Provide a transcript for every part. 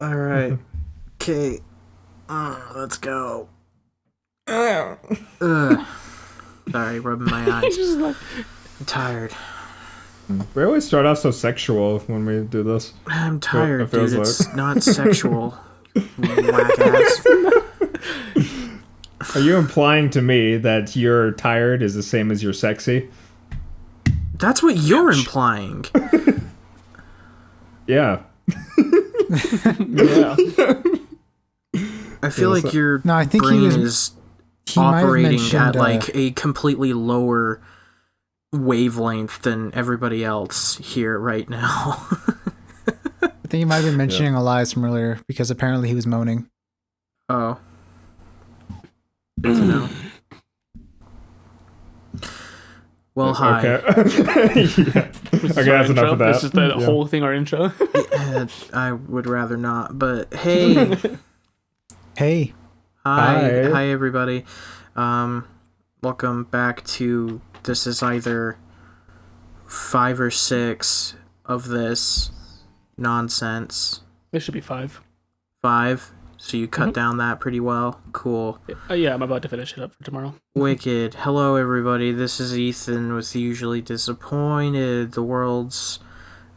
All right. Okay. Let's go. Ugh. Sorry, rubbing my eyes. Just like, I'm tired. We always start off so sexual when we do this. I'm tired, It feels dude. It's like. not sexual. Whack ass. Are you implying to me that you're tired is the same as you're sexy? That's what you're implying. Yeah. yeah. I feel like your No, I think brain is he might have operating mentioned, at like a completely lower wavelength than everybody else here right now. I think he might have been mentioning Elias from earlier because apparently he was moaning. Oh. Good to know. Well, hi. Okay. Yeah. This is Okay, our that's enough intro. of that. This is the Yeah. whole thing, our intro. I would rather not, but hey. Hey, Hi. Hi everybody. Welcome back to, this is either 5 or 6 of this nonsense. This should be 5. 5. So you cut down that pretty well. Cool. Yeah, I'm about to finish it up for tomorrow. Wicked. Hello everybody. This is Ethan with Usually Disappointed, the world's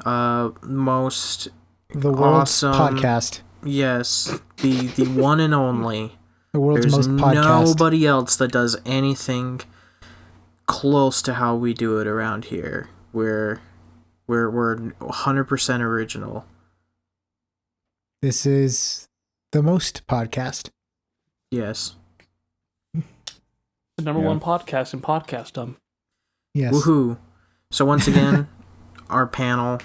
most the world's awesome podcast. Yes, the one and only. The world's There's most podcast. nobody else that does anything close to how we do it around here. We're 100% original. This is the most podcast. Yes. The number one podcast in podcastdom. Yes. Woohoo. So once again, our panel,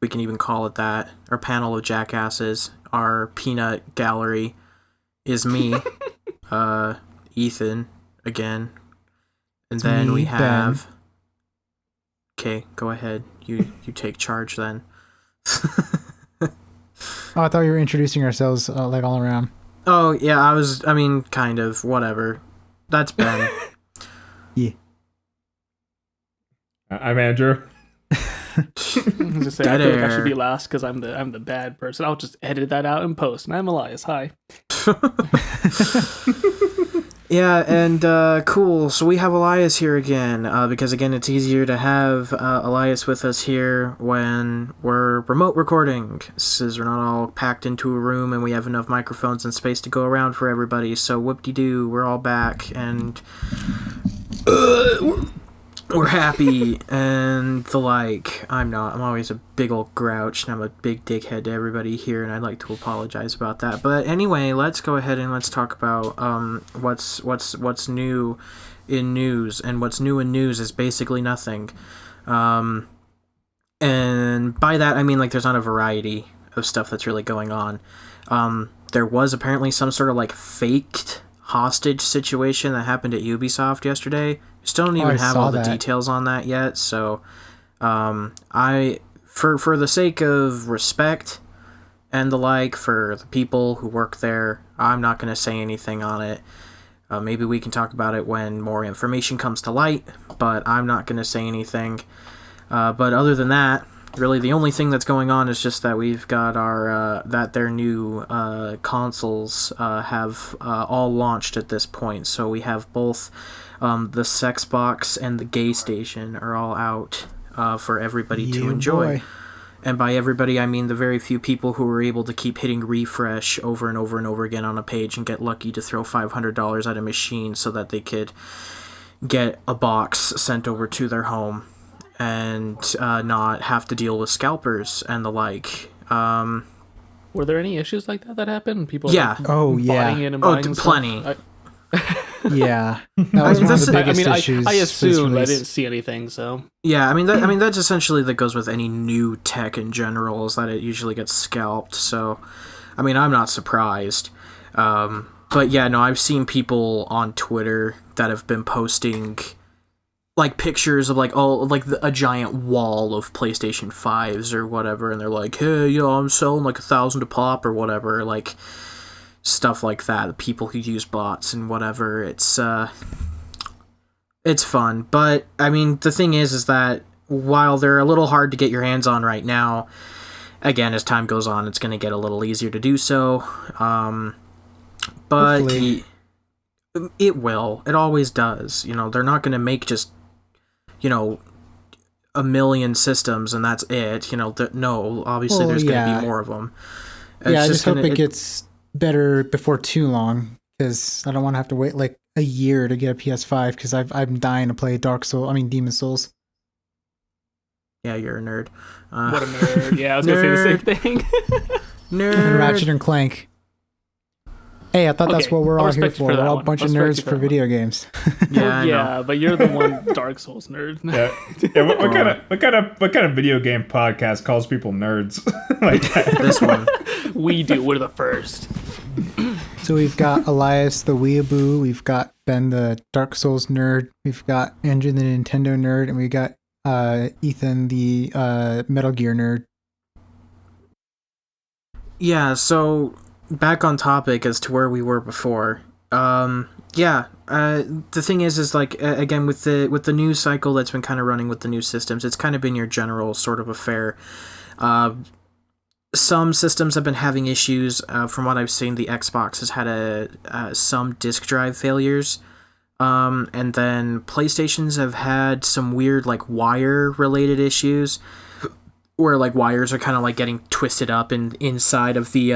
we can even call it that, our panel of jackasses, our peanut gallery is me, Ethan, again. And then we me, have... Okay, go ahead. You take charge then. Oh, I thought you were introducing ourselves like all around. Oh, yeah, kind of, whatever. That's Ben. Yeah. I'm Andrew. I was gonna say, I feel like I should be last because I'm the bad person. I'll just edit that out and post. And I'm Elias. Hi. Yeah, and cool. So we have Elias here again, because again, it's easier to have Elias with us here when we're remote recording, since we're not all packed into a room and we have enough microphones and space to go around for everybody. So whoop-de-doo, we're all back, and we're happy, and the like. I'm not. I'm always a big old grouch, and I'm a big dickhead to everybody here, and I'd like to apologize about that. But anyway, let's go ahead and let's talk about what's new in news, and what's new in news is basically nothing. And by that I mean like there's not a variety of stuff that's really going on. There was apparently some sort of like faked hostage situation that happened at Ubisoft yesterday. Still don't even have all the details on that yet, so I for the sake of respect and the like for the people who work there, I'm not going to say anything on it. Maybe we can talk about it when more information comes to light, but I'm not going to say anything. But other than that, really the only thing that's going on is just that we've got our that their new consoles have all launched at this point. So we have both the Sex Box and the Gay Station are all out for everybody to enjoy. Boy. And by everybody, I mean the very few people who were able to keep hitting refresh over and over and over again on a page and get lucky to throw $500 at a machine so that they could get a box sent over to their home and not have to deal with scalpers and the like. Were there any issues like that happened? People Yeah. buying in and buying stuff? Plenty. Yeah, that was one of the biggest issues. I assumed. I release. didn't see anything, so... Yeah, that's essentially that goes with any new tech in general, is that it usually gets scalped, so, I'm not surprised. But yeah, no, I've seen people on Twitter that have been posting, like, pictures of, like, a giant wall of PlayStation 5s or whatever, and they're like, hey, I'm selling, like, 1,000 a pop or whatever, like... stuff like that. The people who use bots and whatever. It's fun, but the thing is that while they're a little hard to get your hands on right now, again, as time goes on, it's going to get a little easier to do so. But it will. It always does. They're not going to make just, a million systems and that's it. No, obviously there's going to be more of them. I just hope it gets better before too long, because I don't want to have to wait like a year to get a PS5, because I'm dying to play Demon Souls. Yeah, you're a nerd. What a nerd. Yeah, I was going to say the same thing. Nerd. And Ratchet and Clank. Hey, I thought that's what we're all here for. We're all a bunch of nerds for video games. Yeah, but you're the one Dark Souls nerd. What kind of video game podcast calls people nerds like that? This one. We do. We're the first. So we've got Elias the weeaboo, we've got Ben the Dark Souls nerd, we've got Andrew the Nintendo nerd, and we got Ethan the Metal Gear nerd. Yeah, so back on topic as to where we were before. The thing is like, again, with the news cycle that's been kind of running with the new systems, it's kind of been your general sort of affair. Some systems have been having issues. From what I've seen, the Xbox has had some disk drive failures. And then PlayStations have had some weird like wire related issues where like wires are kind of like getting twisted up inside of the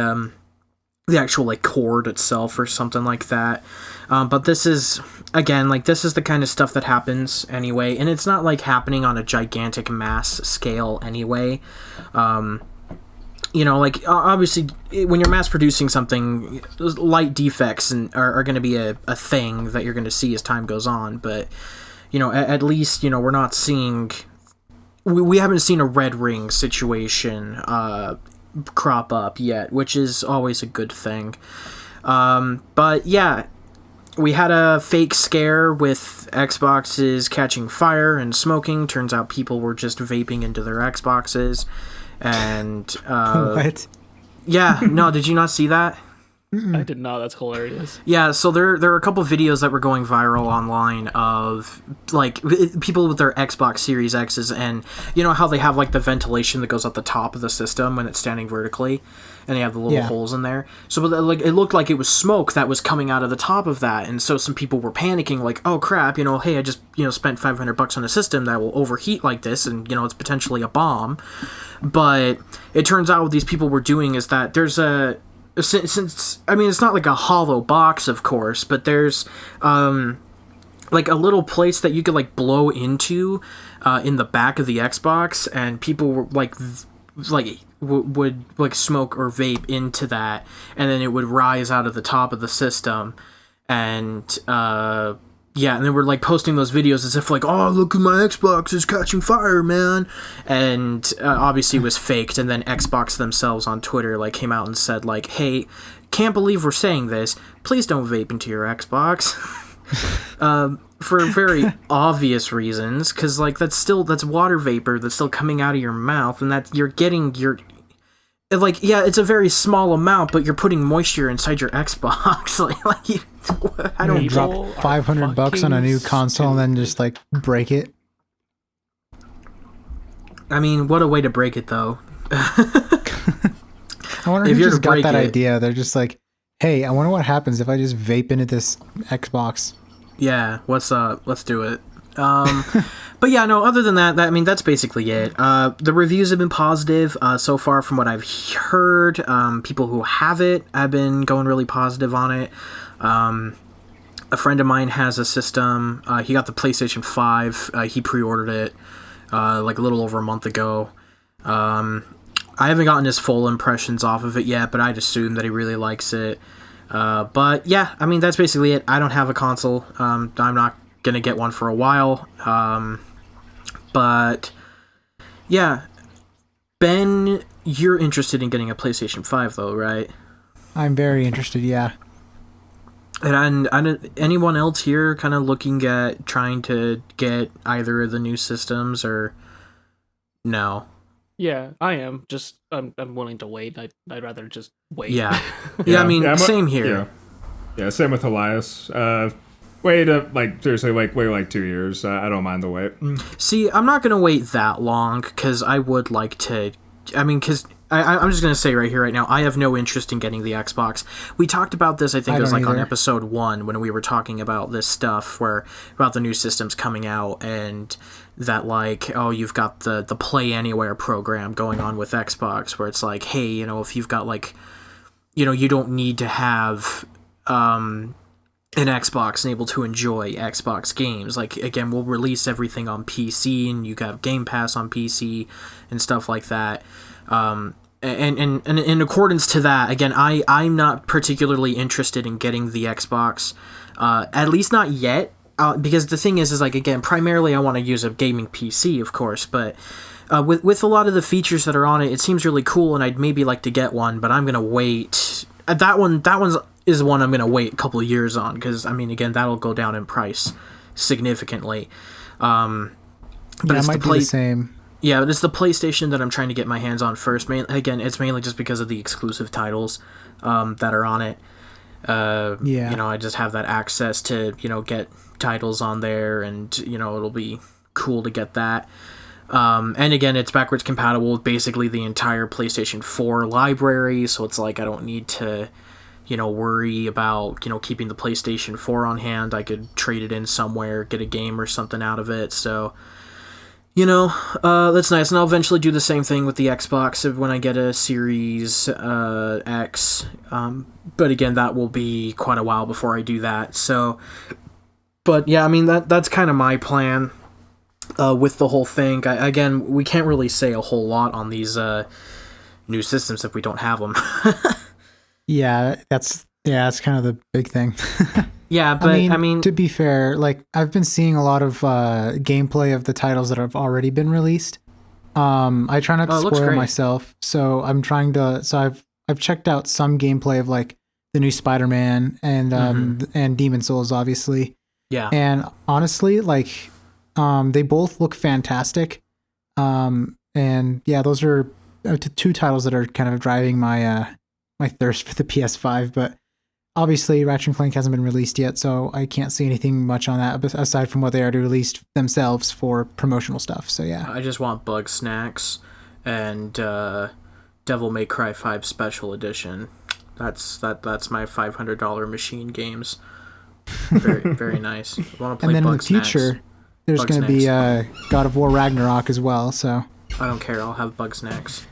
actual like cord itself or something like that. But this is, again, like this is the kind of stuff that happens anyway, and it's not like happening on a gigantic mass scale anyway. Like obviously when you're mass producing something, light defects are going to be a thing that you're going to see as time goes on. But, at least, we're not seeing, we haven't seen a red ring situation crop up yet, which is always a good thing. But yeah, we had a fake scare with Xboxes catching fire and smoking. Turns out people were just vaping into their Xboxes. And what? Yeah, no, did you not see that? I did not. That's hilarious. Yeah, so there are a couple videos that were going viral online of like people with their Xbox Series X's, and how they have like the ventilation that goes at the top of the system when it's standing vertically, and they have the little holes in there. So like it looked like it was smoke that was coming out of the top of that, and so some people were panicking like, oh crap, hey, I just spent $500 on a system that will overheat like this, and it's potentially a bomb. But it turns out what these people were doing is that there's since I mean, it's not like a hollow box, of course, but there's like a little place that you could like blow into in the back of the Xbox, and people were would like smoke or vape into that, and then it would rise out of the top of the system, and and they were like posting those videos as if like, oh, look at my Xbox is catching fire, man. And obviously it was faked. And then Xbox themselves on Twitter like came out and said like, hey, can't believe we're saying this. Please don't vape into your Xbox. For very obvious reasons, because like that's water vapor that's still coming out of your mouth, and that you're getting your. Like, yeah, it's a very small amount, but you're putting moisture inside your Xbox. I don't drop $500 on a new console and then just like break it. I mean, what a way to break it, though. I wonder if who just got that idea. They're just like, hey, I wonder what happens if I just vape into this Xbox. Yeah, what's up? Let's do it. But yeah, no, other than that, I mean, that's basically it. The reviews have been positive so far from what I've heard. People who have it have been going really positive on it. A friend of mine has a system. He got the PlayStation 5. He pre-ordered it like a little over a month ago. I haven't gotten his full impressions off of it yet, but I'd assume that he really likes it. But yeah, I mean, that's basically it. I don't have a console. I'm not going to get one for a while. But yeah, Ben, you're interested in getting a PlayStation 5 though, right? I'm very interested, yeah. And anyone else here kind of looking at trying to get either of the new systems or no? Yeah, I am. Just I'm willing to wait. I'd rather just wait. Yeah. Yeah, I mean, same here. Yeah, same with Elias. Wait, seriously, wait 2 years. I don't mind the wait. See, I'm not going to wait that long, because I would like to... I mean, because I'm just going to say right here, right now, I have no interest in getting the Xbox. We talked about this, I think it was like on episode 1 when we were talking about this stuff, about the new systems coming out and that like, oh, you've got the Play Anywhere program going on with Xbox where it's like, hey, you know, if you've got like, you know, you don't need to have an Xbox and able to enjoy Xbox games. Like, again, we'll release everything on PC and you have Game Pass on PC and stuff like that. And in accordance to that, again, I'm not particularly interested in getting the Xbox, at least not yet, because the thing is like, again, primarily I want to use a gaming PC, of course, but with a lot of the features that are on it, it seems really cool, and I'd maybe like to get one, but I'm going to wait. That one's is one I'm going to wait a couple of years on, because, I mean, again, that'll go down in price significantly. But it might be the same. Yeah, but it's the PlayStation that I'm trying to get my hands on first. Again, it's mainly just because of the exclusive titles that are on it. You know, I just have that access to, you know, get titles on there, and, you know, it'll be cool to get that. And again, it's backwards compatible with basically the entire PlayStation 4 library, so it's like I don't need to, you know, worry about, you know, keeping the PlayStation 4 on hand. I could trade it in somewhere, get a game or something out of it, so... You know, that's nice, and I'll eventually do the same thing with the Xbox when I get a Series X, but again, that will be quite a while before I do that, so, but yeah, I mean, that's kind of my plan with the whole thing. Again, we can't really say a whole lot on these new systems if we don't have them. Yeah, that's kind of the big thing. Yeah, but I mean, to be fair, like I've been seeing a lot of gameplay of the titles that have already been released. I try not to spoil myself, so I'm trying to. So I've checked out some gameplay of like the new Spider-Man and Demon Souls, obviously. Yeah. And honestly, like, they both look fantastic. And yeah, those are two titles that are kind of driving my my thirst for the PS5, but. Obviously, Ratchet & Clank hasn't been released yet, so I can't see anything much on that aside from what they already released themselves for promotional stuff. So yeah, I just want Bug Snacks and Devil May Cry 5 Special Edition. That's my $500 machine games. Very very nice. I want to play. And then Bug in the future, there's going to be God of War Ragnarok as well. So I don't care. I'll have Bug Snacks.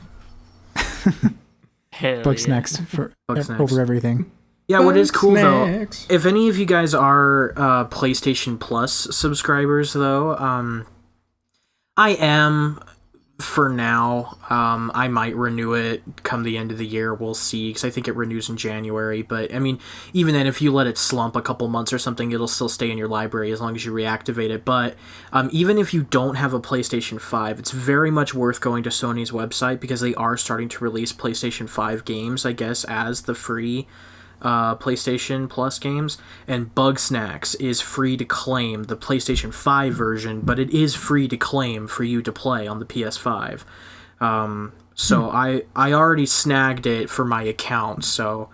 Bug Snacks over everything. Yeah, what is cool, though, if any of you guys are PlayStation Plus subscribers, though, I am for now. I might renew it come the end of the year. We'll see, because I think it renews in January. But, I mean, even then, if you let it slump a couple months or something, it'll still stay in your library as long as you reactivate it. But even if you don't have a PlayStation 5, it's very much worth going to Sony's website, because they are starting to release PlayStation 5 games, I guess, as the free... PlayStation Plus games, and Bug Snacks is free to claim, the PlayStation 5 version, but it is free to claim for you to play on the PS5. So I already snagged it for my account, so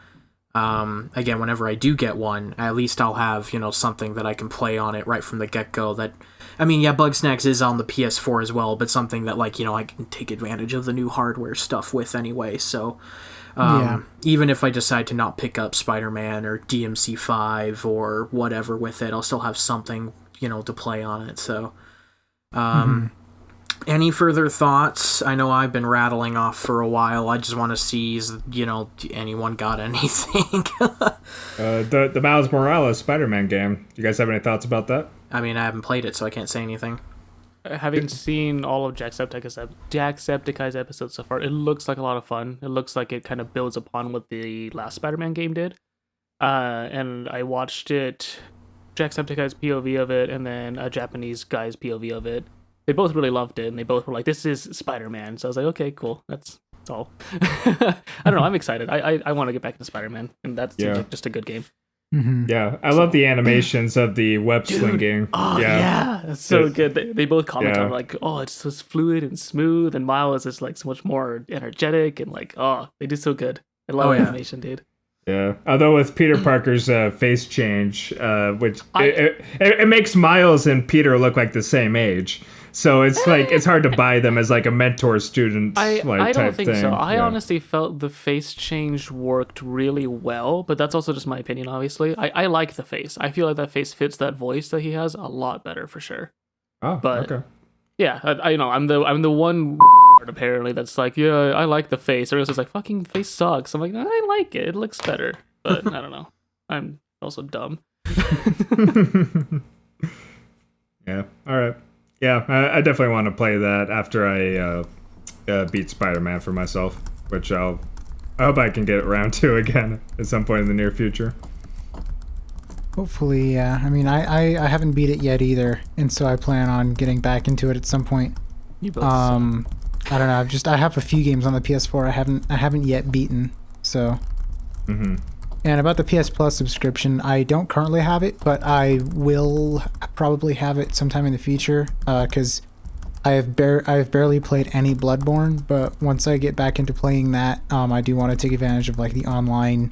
again, whenever I do get one, at least I'll have, you know, something that I can play on it right from the get-go. That, I mean, yeah, Bug Snacks is on the PS4 as well, but something that, like, you know, I can take advantage of the new hardware stuff with anyway, so... Even if I decide to not pick up Spider-Man or DMC5 or whatever with it, I'll still have something, you know, to play on it. So, any further thoughts? I know I've been rattling off for a while. I just want to see, you know, anyone got anything? The Miles Morales Spider-Man game. Do you guys have any thoughts about that? I mean, I haven't played it, so I can't say anything. Having seen all of Jacksepticeye's episodes so far, it looks like a lot of fun. It looks like it kind of builds upon what the last Spider-Man game did. And I watched it, Jacksepticeye's POV of it, and then a Japanese guy's POV of it. They both really loved it, and they both were like, "This is Spider-Man." So I was like, "Okay, cool. That's all." I don't know. I'm excited. I want to get back into Spider-Man, and that's just a good game. Yeah, I love the animations of the web slinging. Oh yeah, that's so good. They both comment on like, oh, it's so fluid and smooth, and Miles is like so much more energetic, and like, oh, they do so good. I love animation, dude. Yeah, although with Peter Parker's face change, which it makes Miles and Peter look like the same age. So it's like it's hard to buy them as like a mentor student I type don't think thing. so. I Yeah. honestly felt the face change worked really well, but that's also just my opinion, obviously. I like the face. I feel like that face fits that voice that he has a lot better for sure. Oh, But okay. yeah, I know I'm the one apparently that's like, yeah, I like the face. Or it's like, fucking face sucks. I'm like, I like it. It looks better. But I don't know. I'm also dumb. Yeah. All right. Yeah, I definitely want to play that after I beat Spider-Man for myself, which I hope I can get around to again at some point in the near future. Hopefully, yeah. I mean, I haven't beat it yet either, and so I plan on getting back into it at some point. You both I don't know. I have a few games on the PS4 I haven't yet beaten. So. Mm-hmm. And about the PS Plus subscription, I don't currently have it, but I will probably have it sometime in the future. Because I have barely played any Bloodborne, but once I get back into playing that, I do want to take advantage of like the online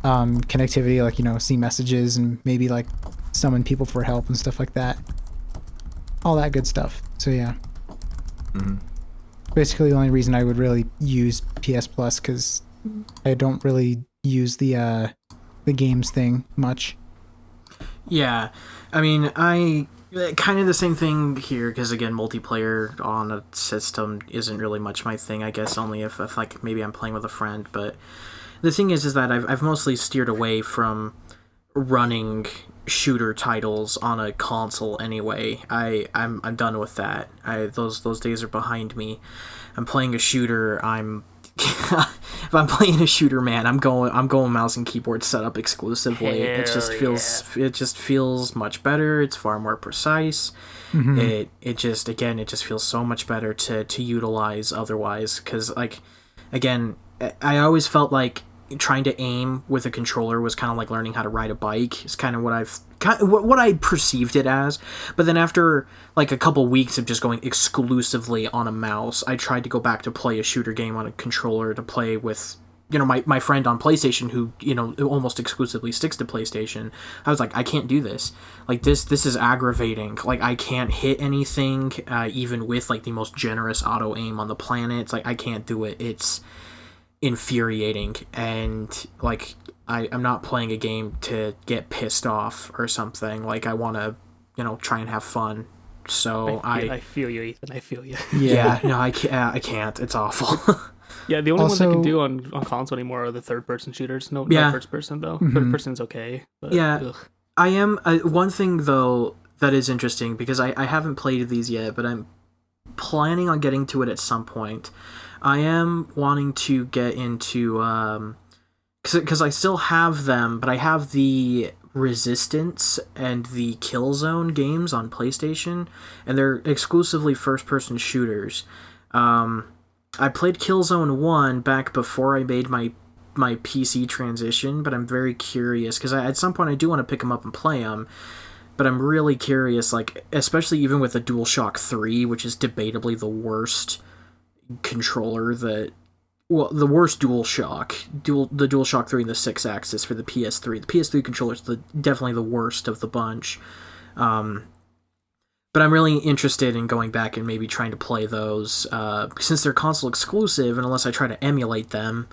connectivity, like, you know, see messages and maybe like summon people for help and stuff like that. All that good stuff. So yeah. Mm-hmm. Basically the only reason I would really use PS Plus, because I don't really use the games thing much. Yeah, I mean, I kind of the same thing here, because again, multiplayer on a system isn't really much my thing. I guess only if like maybe I'm playing with a friend. But the thing is that I've mostly steered away from running shooter titles on a console anyway. I'm done with that. Those days are behind me. I'm playing a shooter. If I'm playing a shooter, man, I'm going mouse and keyboard setup exclusively. It just feels much better. It's far more precise. Mm-hmm. It just feels so much better to utilize otherwise, because like, again, I always felt like trying to aim with a controller was kind of like learning how to ride a bike. It's kind of what I perceived it as. But then after like a couple weeks of just going exclusively on a mouse, I tried to go back to play a shooter game on a controller, to play with, you know, my friend on PlayStation, who, you know, almost exclusively sticks to PlayStation. I was like, I can't do this. Like, this is aggravating. Like, I can't hit anything, even with like the most generous auto aim on the planet. It's like, I can't do it. It's infuriating. And like, I'm not playing a game to get pissed off or something. Like, I want to, you know, try and have fun. So I feel you, Ethan. I feel you. Yeah, no, I can't. It's awful. Yeah, the only ones I can do on console anymore are the third-person shooters. No first-person, though. Mm-hmm. Third-person's okay. But, yeah, ugh. I am... one thing, though, that is interesting, because I haven't played these yet, but I'm planning on getting to it at some point. I am wanting to get into... Because I still have them, but I have the Resistance and the Killzone games on PlayStation, and they're exclusively first-person shooters. I played Killzone 1 back before I made my PC transition, but I'm very curious, because at some point I do want to pick them up and play them, but I'm really curious, like, especially even with the DualShock 3, which is debatably the worst controller the worst DualShock. The DualShock 3 and the 6-axis for the PS3. The PS3 controller is definitely the worst of the bunch. But I'm really interested in going back and maybe trying to play those, since they're console exclusive, and unless I try to emulate them,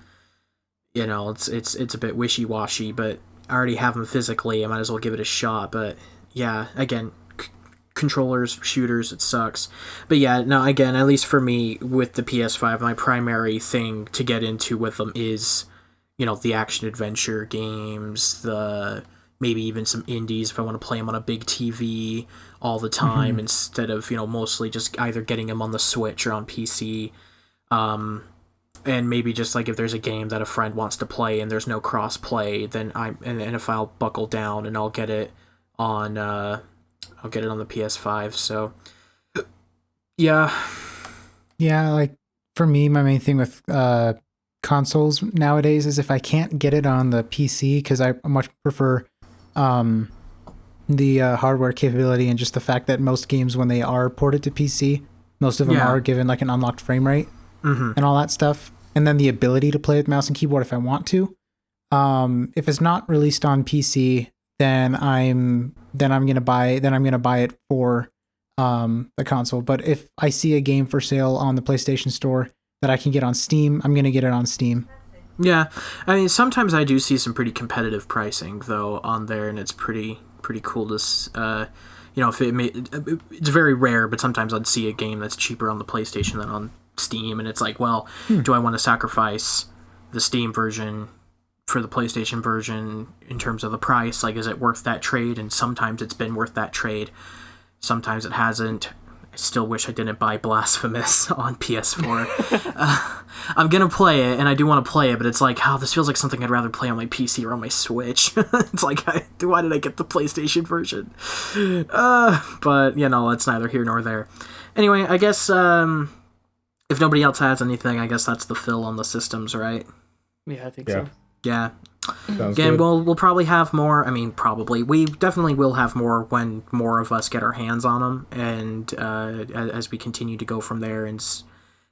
you know, it's a bit wishy-washy, but I already have them physically, I might as well give it a shot. But yeah, again, controllers, shooters, it sucks. But yeah, no, again, at least for me, with the PS5, my primary thing to get into with them is, you know, the action-adventure games, maybe even some indies if I want to play them on a big TV all the time, instead of, you know, mostly just either getting them on the Switch or on PC. And maybe just like if there's a game that a friend wants to play and there's no cross play, then and if I'll buckle down and I'll get it on the PS5. So yeah, like for me, my main thing with consoles nowadays is if I can't get it on the PC, because I much prefer the hardware capability, and just the fact that most games, when they are ported to PC, most of them are given like an unlocked frame rate and all that stuff, and then the ability to play with mouse and keyboard if I want to. If it's not released on PC, then I'm gonna buy it for the console. But if I see a game for sale on the PlayStation Store that I can get on Steam, I'm gonna get it on Steam. Yeah, I mean, sometimes I do see some pretty competitive pricing though on there, and it's pretty cool to, if it's very rare, but sometimes I'd see a game that's cheaper on the PlayStation than on Steam, and it's like, well, do I want to sacrifice the Steam version for the PlayStation version in terms of the price? Like, is it worth that trade? And sometimes it's been worth that trade. Sometimes it hasn't. I still wish I didn't buy Blasphemous on PS4. I'm going to play it, and I do want to play it, but it's like, this feels like something I'd rather play on my PC or on my Switch. It's like, why did I get the PlayStation version? But, that's neither here nor there. Anyway, I guess if nobody else has anything, I guess that's the fill on the systems, right? Yeah, I think so. Yeah. Sounds Again, good. we'll probably have more. I mean, probably. We definitely will have more when more of us get our hands on them, and as we continue to go from there and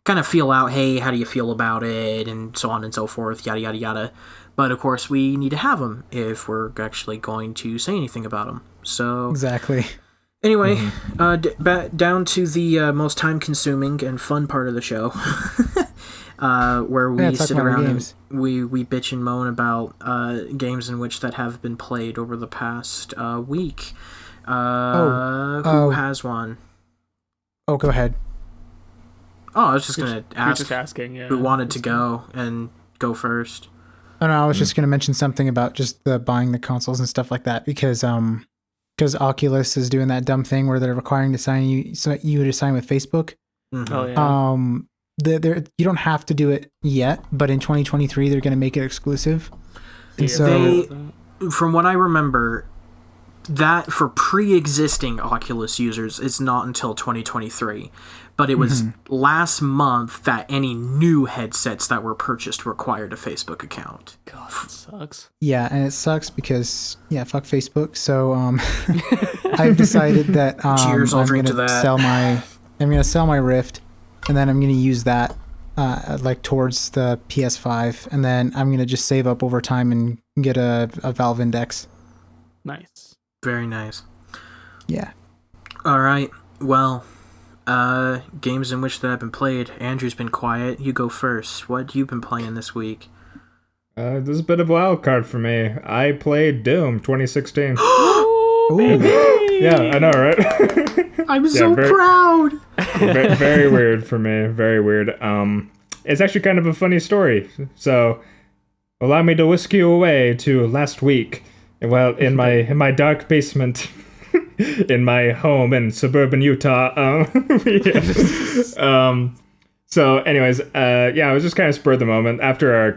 kind of feel out, hey, how do you feel about it, and so on and so forth, yada, yada, yada. But, of course, we need to have them if we're actually going to say anything about them. So Exactly. Anyway, down to the most time-consuming and fun part of the show. Where we sit around and we bitch and moan about games in which that have been played over the past week. Who has one? Oh, go ahead. Oh, I was just going to ask just asking, who wanted to go and go first. Oh, no, I was just going to mention something about just the buying the consoles and stuff like that because Oculus is doing that dumb thing where they're requiring you to sign with Facebook. Mm-hmm. Oh, yeah. You don't have to do it yet, but in 2023 they're going to make it exclusive. And from what I remember, that for pre-existing Oculus users, it's not until 2023. But it was last month that any new headsets that were purchased required a Facebook account. God, that sucks. Yeah, and it sucks because fuck Facebook. So I've decided that Cheers, I'll drink to that. I'm going to sell my Rift, and then I'm going to use that towards the PS5, and then I'm going to just save up over time and get a Valve Index. Nice. Very nice. Yeah. All right. Well, games in which that have been played. Andrew's been quiet. You go first. What have you been playing this week? This is a bit of a wild card for me. I played Doom 2016. Yeah, I know, right? I'm so proud. Very weird for me. Very weird. It's actually kind of a funny story. So, allow me to whisk you away to last week. Well, in my dark basement, in my home in suburban Utah. So, anyways, I was just kind of spurred the moment after our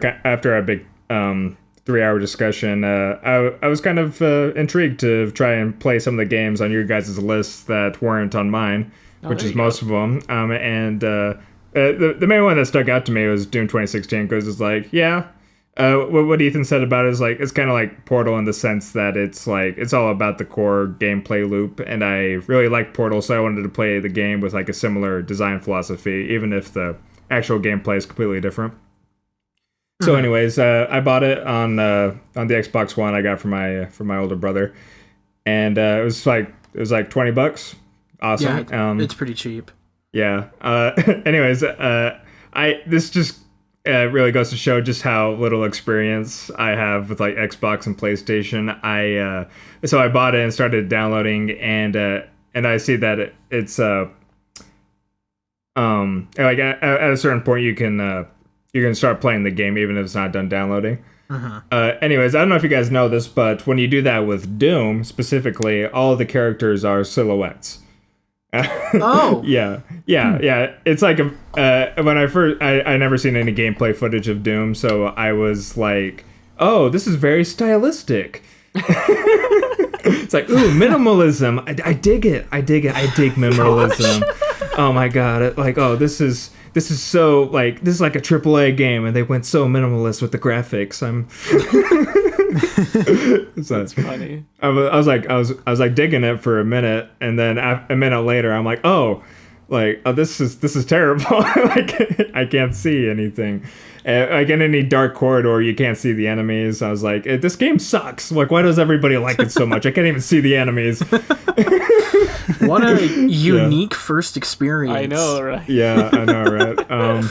big 3-hour discussion. I was kind of intrigued to try and play some of the games on your guys' list that weren't on mine, which is most of them. The main one that stuck out to me was Doom 2016 because it's like, what Ethan said about it is like it's kind of like Portal in the sense that it's like it's all about the core gameplay loop, and I really like Portal, so I wanted to play the game with like a similar design philosophy, even if the actual gameplay is completely different. So, anyways, I bought it on the Xbox One I got from my older brother, and it was like $20. Awesome. Yeah, it's pretty cheap. Yeah. Anyways, this just really goes to show just how little experience I have with like Xbox and PlayStation. So I bought it and started downloading, and I see that it's like at a certain point you can start playing the game even if it's not done downloading. Anyways, I don't know if you guys know this, but when you do that with Doom specifically, all of the characters are silhouettes. Oh. Yeah. It's like when I never seen any gameplay footage of Doom, so I was like, oh, this is very stylistic. It's like, ooh, minimalism. I dig it. I dig minimalism. Oh my god. This is so like this is like a AAA game, and they went so minimalist with the graphics. That's funny. I was like digging it for a minute, and then a minute later, I'm like, this is terrible. Like I can't see anything. Like in any dark corridor, you can't see the enemies. I was like, this game sucks. Like, why does everybody like it so much? I can't even see the enemies. What a unique first experience. I know, right? Yeah, I know, right?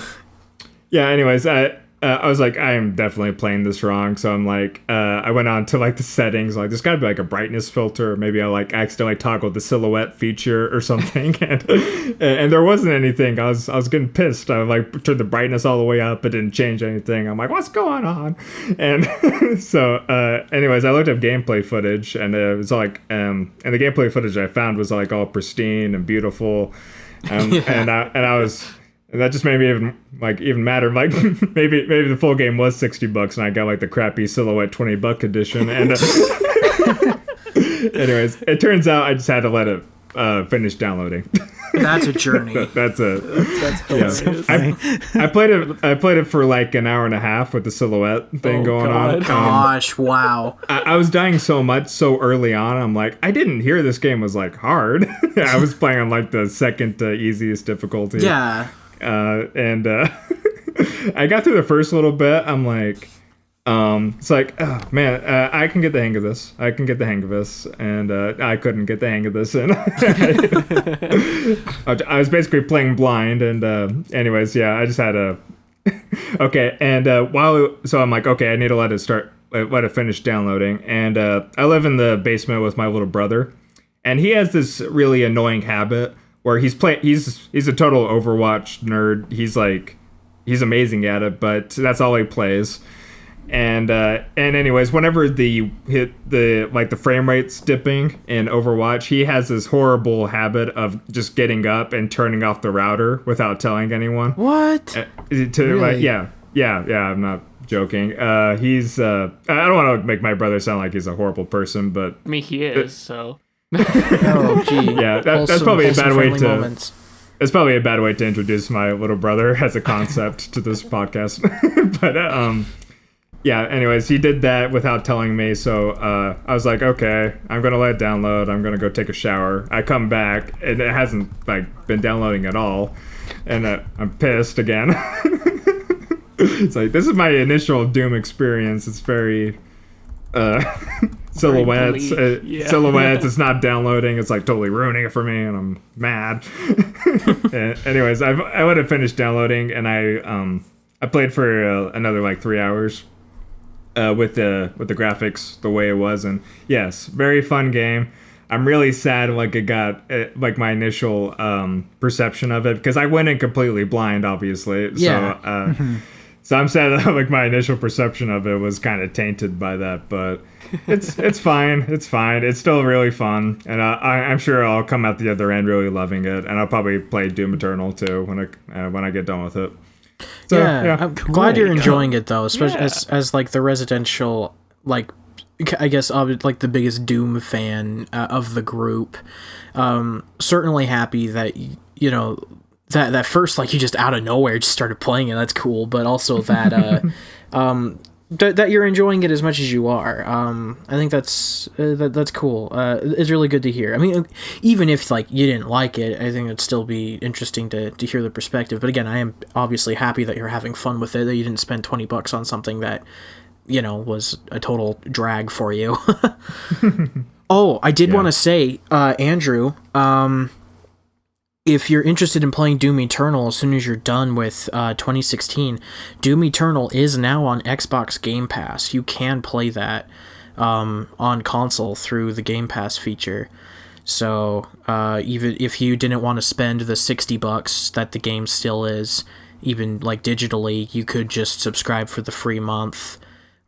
Yeah, anyways, I was like, I am definitely playing this wrong. So I'm like, I went on to like the settings, like there's gotta be like a brightness filter. Maybe I like accidentally toggled the silhouette feature or something. And there wasn't anything. I was getting pissed. I like turned the brightness all the way up. It didn't change anything. I'm like, what's going on? And so anyways, I looked up gameplay footage, and it was like, and the gameplay footage I found was like all pristine and beautiful. And I was... And that just made me even madder. Like maybe the full game was $60 and I got like the crappy silhouette $20 edition. And anyways, it turns out I just had to let it finish downloading. That's a journey. That's hilarious. I played it for like an hour and a half with the silhouette thing going on. Gosh, wow. I was dying so much so early on. I'm like, I didn't hear this game was like hard. I was playing on like the second easiest difficulty. Yeah. And I got through the first little bit. I'm like, it's like, oh man, I can get the hang of this. And I couldn't get the hang of this. And I was basically playing blind. And anyways, yeah, I just had a okay. And so I'm like, okay, I need to let it finish downloading. And I live in the basement with my little brother, and he has this really annoying habit where he's a total Overwatch nerd. He's amazing at it, but that's all he plays. And anyways, whenever the frame rate's dipping in Overwatch, he has this horrible habit of just getting up and turning off the router without telling anyone. What? Really? Yeah, I'm not joking. He's I don't want to make my brother sound like he's a horrible person, but I mean, he is, so... Oh, gee. Yeah, that's probably a bad way to... It's probably a bad way to introduce my little brother as a concept to this podcast. But, yeah, anyways, he did that without telling me, so I was like, okay, I'm going to let it download. I'm going to go take a shower. I come back, and it hasn't, been downloading at all, and I'm pissed again. It's like, this is my initial Doom experience. It's very... silhouettes, silhouettes. It's not downloading. It's like totally ruining it for me, and I'm mad. Anyways, I let it finish downloading, and I played for another 3 hours with the graphics the way it was, and yes, very fun game. I'm really sad it got my initial perception of it, because I went in completely blind, obviously. Yeah. So so I'm sad that my initial perception of it was kind of tainted by that, but it's fine. It's fine. It's still really fun, and I'm sure I'll come out the other end really loving it, and I'll probably play Doom Eternal too when I get done with it. So, yeah, I'm glad you're enjoying it though, especially as the residential I guess the biggest Doom fan of the group. Certainly happy that that first you just out of nowhere just started playing it. That's cool, but also that that you're enjoying it as much as you are. I think that's cool. It's really good to hear. I mean, even if you didn't like it, I think it'd still be interesting to hear the perspective. But again, I am obviously happy that you're having fun with it. That you didn't spend $20 on something that was a total drag for you. Oh, I did want to say, Andrew, if you're interested in playing Doom Eternal as soon as you're done with 2016, Doom Eternal is now on Xbox Game Pass. You can play that on console through the Game Pass feature. So even if you didn't want to spend the $60 that the game still is, even digitally, you could just subscribe for the free month,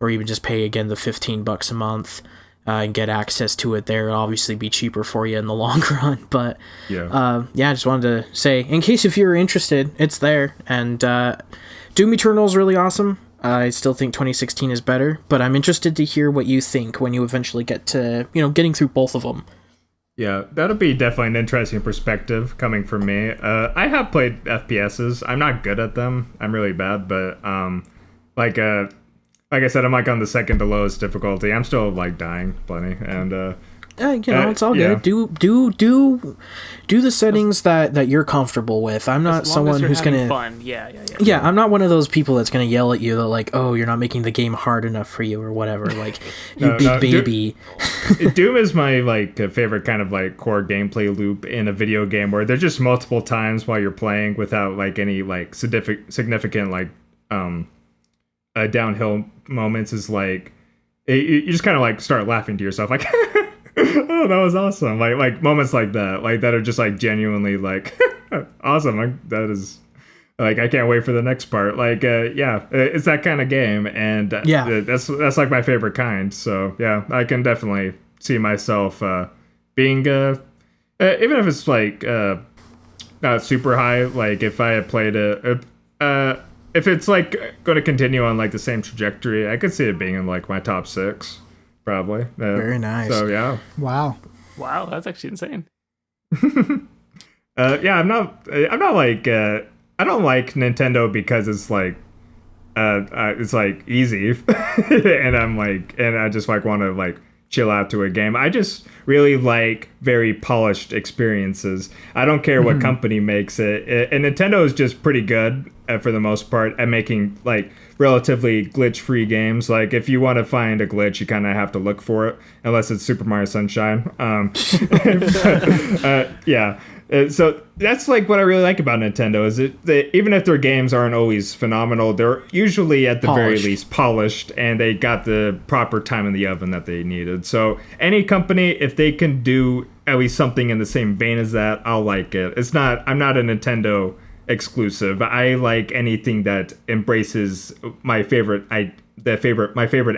or even just pay again the $15 a month. And get access to it there. It'll obviously be cheaper for you in the long run, but I just wanted to say, in case if you're interested, it's there. And Doom Eternal is really awesome. I still think 2016 is better, but I'm interested to hear what you think when you eventually get to getting through both of them. Yeah, that'll be definitely an interesting perspective coming from me. I have played FPSs. I'm not good at them. I'm really bad, but like I said, I'm on the second to lowest difficulty. I'm still dying plenty, and It's all good. Do the settings that you're comfortable with. I'm not someone who's gonna fun. Yeah, I'm not one of those people that's gonna yell at you that like, oh, you're not making the game hard enough for you or whatever. Like, you big baby. Doom is my favorite kind of like core gameplay loop in a video game where there's just multiple times while you're playing without like any like significant like downhill moments is like you just kind of like start laughing to yourself like. Oh, that was awesome! Like moments like that are just like genuinely like awesome. That is like I can't wait for the next part. Like it's that kind of game, and that's like my favorite kind. So yeah, I can definitely see myself being even if it's like not super high. Like if I had played if it's like going to continue on like the same trajectory, I could see it being in like my top 6. Probably. Very nice. So yeah. Wow, that's actually insane. I'm not like I don't like Nintendo because it's like easy and I just like want to like chill out to a game. I just really like very polished experiences. I don't care what company makes it. And Nintendo is just pretty good for the most part at making like relatively glitch-free games. Like if you want to find a glitch, you kind of have to look for it, unless it's Super Mario Sunshine. So that's like what I really like about Nintendo is even if their games aren't always phenomenal, they're usually at the very least polished, and they got the proper time in the oven that they needed. So any company, if they can do at least something in the same vein as that, I'll like it. I'm not a Nintendo exclusive. I like anything that embraces my favorite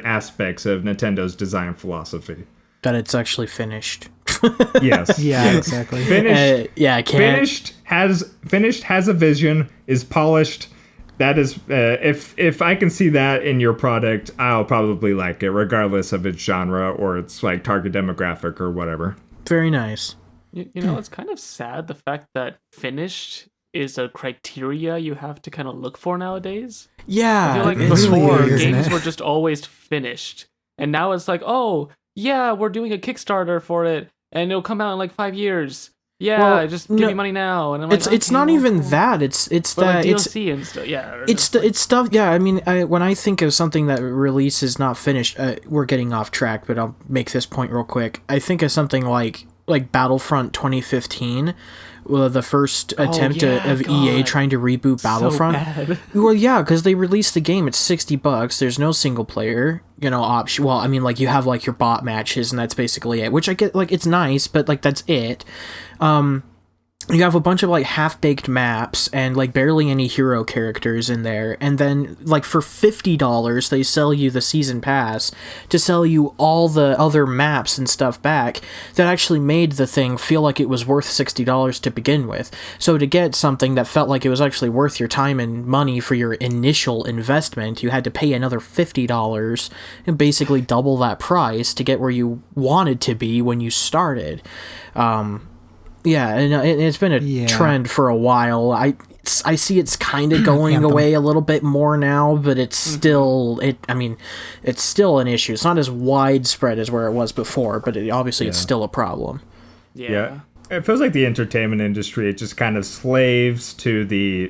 aspects of Nintendo's design philosophy. That it's actually finished. Yes. Yeah, exactly. Finished has a vision, is polished. That is if I can see that in your product, I'll probably like it, regardless of its genre or its like target demographic or whatever. Very nice. You know, it's kind of sad the fact that finished is a criteria you have to kind of look for nowadays. Yeah. I feel like it's before weird, games were just always finished, and now it's like, oh yeah, we're doing a Kickstarter for it, and it'll come out in like 5 years. Yeah, just give me money now. And I'm like, it's not even that. It's but that like DLC and stuff. Yeah, it's stuff. Yeah, I mean, when I think of something that releases not finished, we're getting off track, but I'll make this point real quick. I think of something like Battlefront 2015. The first attempt of EA trying to reboot Battlefront. Bad. Well, yeah, because they released the game. It's $60. There's no single player, option. Well, I mean, like you have like your bot matches, and that's basically it. Which I get, like it's nice, but like that's it. You have a bunch of like half-baked maps and like barely any hero characters in there, and then like for $50 they sell you the season pass to sell you all the other maps and stuff back that actually made the thing feel like it was worth $60 to begin with. So to get something that felt like it was actually worth your time and money for your initial investment, you had to pay another $50 and basically double that price to get where you wanted to be when you started. Yeah, and it's been a trend for a while. I see it's kind of going away a little bit more now, but it's still it's still an issue. It's not as widespread as where it was before, but it's still a problem. Yeah. It feels like the entertainment industry, it just kind of slaves to the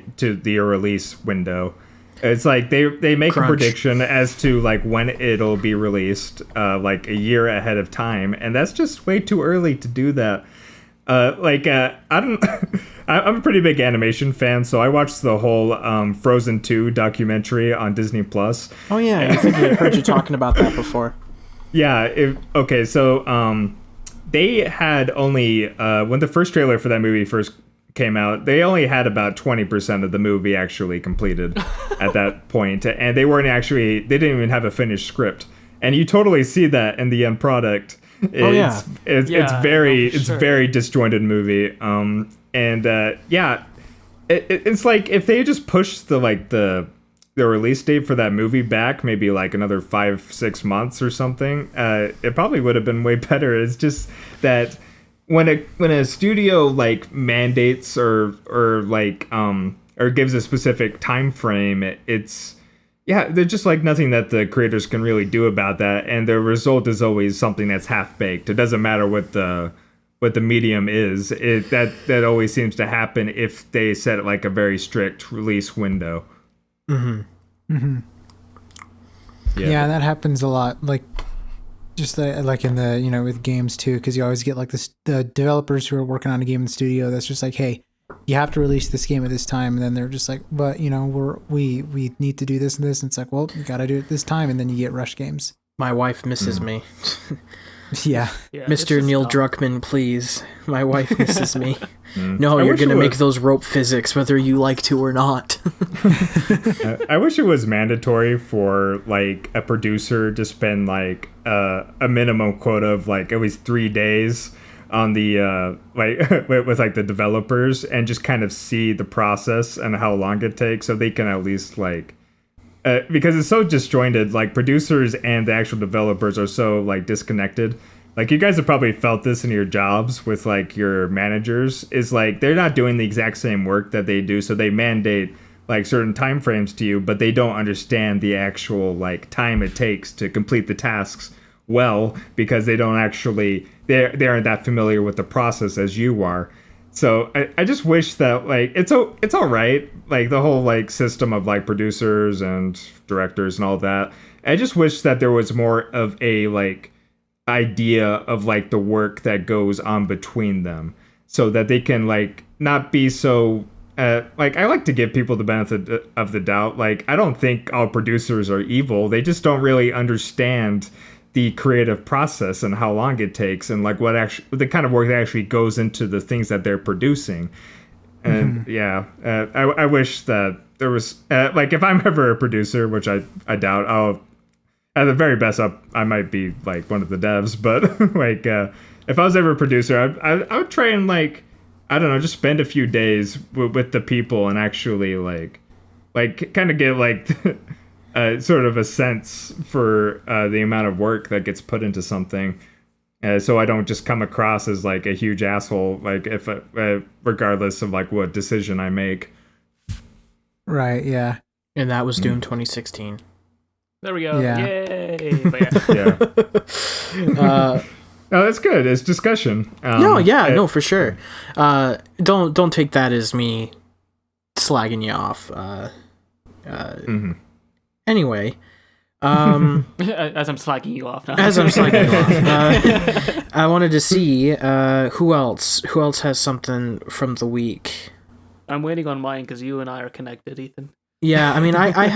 release window. It's like they make a prediction as to like when it'll be released, like a year ahead of time, and that's just way too early to do that. I'm a pretty big animation fan, so I watched the whole Frozen 2 documentary on Disney Plus. Oh yeah, I think I heard you talking about that before. Yeah. They had only when the first trailer for that movie first came out, they only had about 20% of the movie actually completed at that point, and they didn't even have a finished script, and you totally see that in the end product. It's very disjointed movie. It's like if they just pushed the release date for that movie back maybe like another 5-6 months or something, it probably would have been way better. It's just that when a studio like mandates or gives a specific time frame, it's yeah, there's just like nothing that the creators can really do about that, and the result is always something that's half baked. It doesn't matter what the medium is. That always seems to happen if they set like a very strict release window. Yeah, that happens a lot. Like just like in the with games too, because you always get like the developers who are working on a game in the studio that's just like, hey, you have to release this game at this time, and then they're just like, but we need to do this and this, and it's like, well, you gotta do it this time, and then you get rush games. My wife misses me. Yeah, Mr. Neil Druckmann, please. My wife misses me. No, you're gonna make those rope physics whether you like to or not. I wish it was mandatory for like a producer to spend like a minimum quota of like at least 3 days on the with like the developers, and just kind of see the process and how long it takes, so they can at least like because it's so disjointed. Like producers and the actual developers are so like disconnected. Like you guys have probably felt this in your jobs with like your managers, is like they're not doing the exact same work that they do, so they mandate like certain time frames to you, but they don't understand the actual like time it takes to complete the tasks well, because they don't actually they aren't that familiar with the process as you are. So I just wish that like it's all right, like the whole like system of like producers and directors and all that. I just wish that there was more of a like idea of like the work that goes on between them, so that they can like not be so like I like to give people the benefit of the doubt. Like I don't think all producers are evil. They just don't really understand the creative process and how long it takes, and like what actually the kind of work that actually goes into the things that they're producing. And I wish that there was like, if I'm ever a producer, which I doubt, I'll at the very best I might be like one of the devs, but like if I was ever a producer, I would try and like, I don't know, just spend a few days with the people and actually like kind of get like sort of a sense for the amount of work that gets put into something, so I don't just come across as like a huge asshole, like if regardless of like what decision I make. Right. Yeah. And that was Doom 2016. There we go. Yeah. Yay! But Yeah. No, that's good. It's discussion. No, for sure. Don't take that as me slagging you off. Anyway, as I'm slagging you off now. I wanted to see who else has something from the week. I'm waiting on mine because you and I are connected, Ethan. Yeah, I mean, I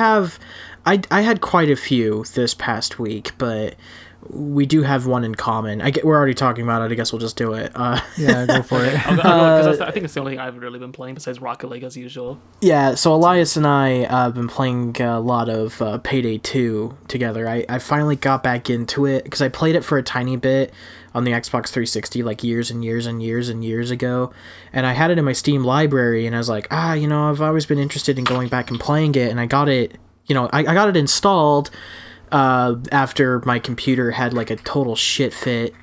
had quite a few this past week, but we do have one in common. We're already talking about it. I guess we'll just do it. Yeah, go for it. Because I think it's the only thing I've really been playing besides Rocket League as usual. Yeah, so Elias and I have been playing a lot of Payday 2 together. I finally got back into it because I played it for a tiny bit on the Xbox 360 like years and years and years and years ago, and I had it in my Steam library, and I was like, I've always been interested in going back and playing it, and I got it, I got it installed after my computer had like a total shit fit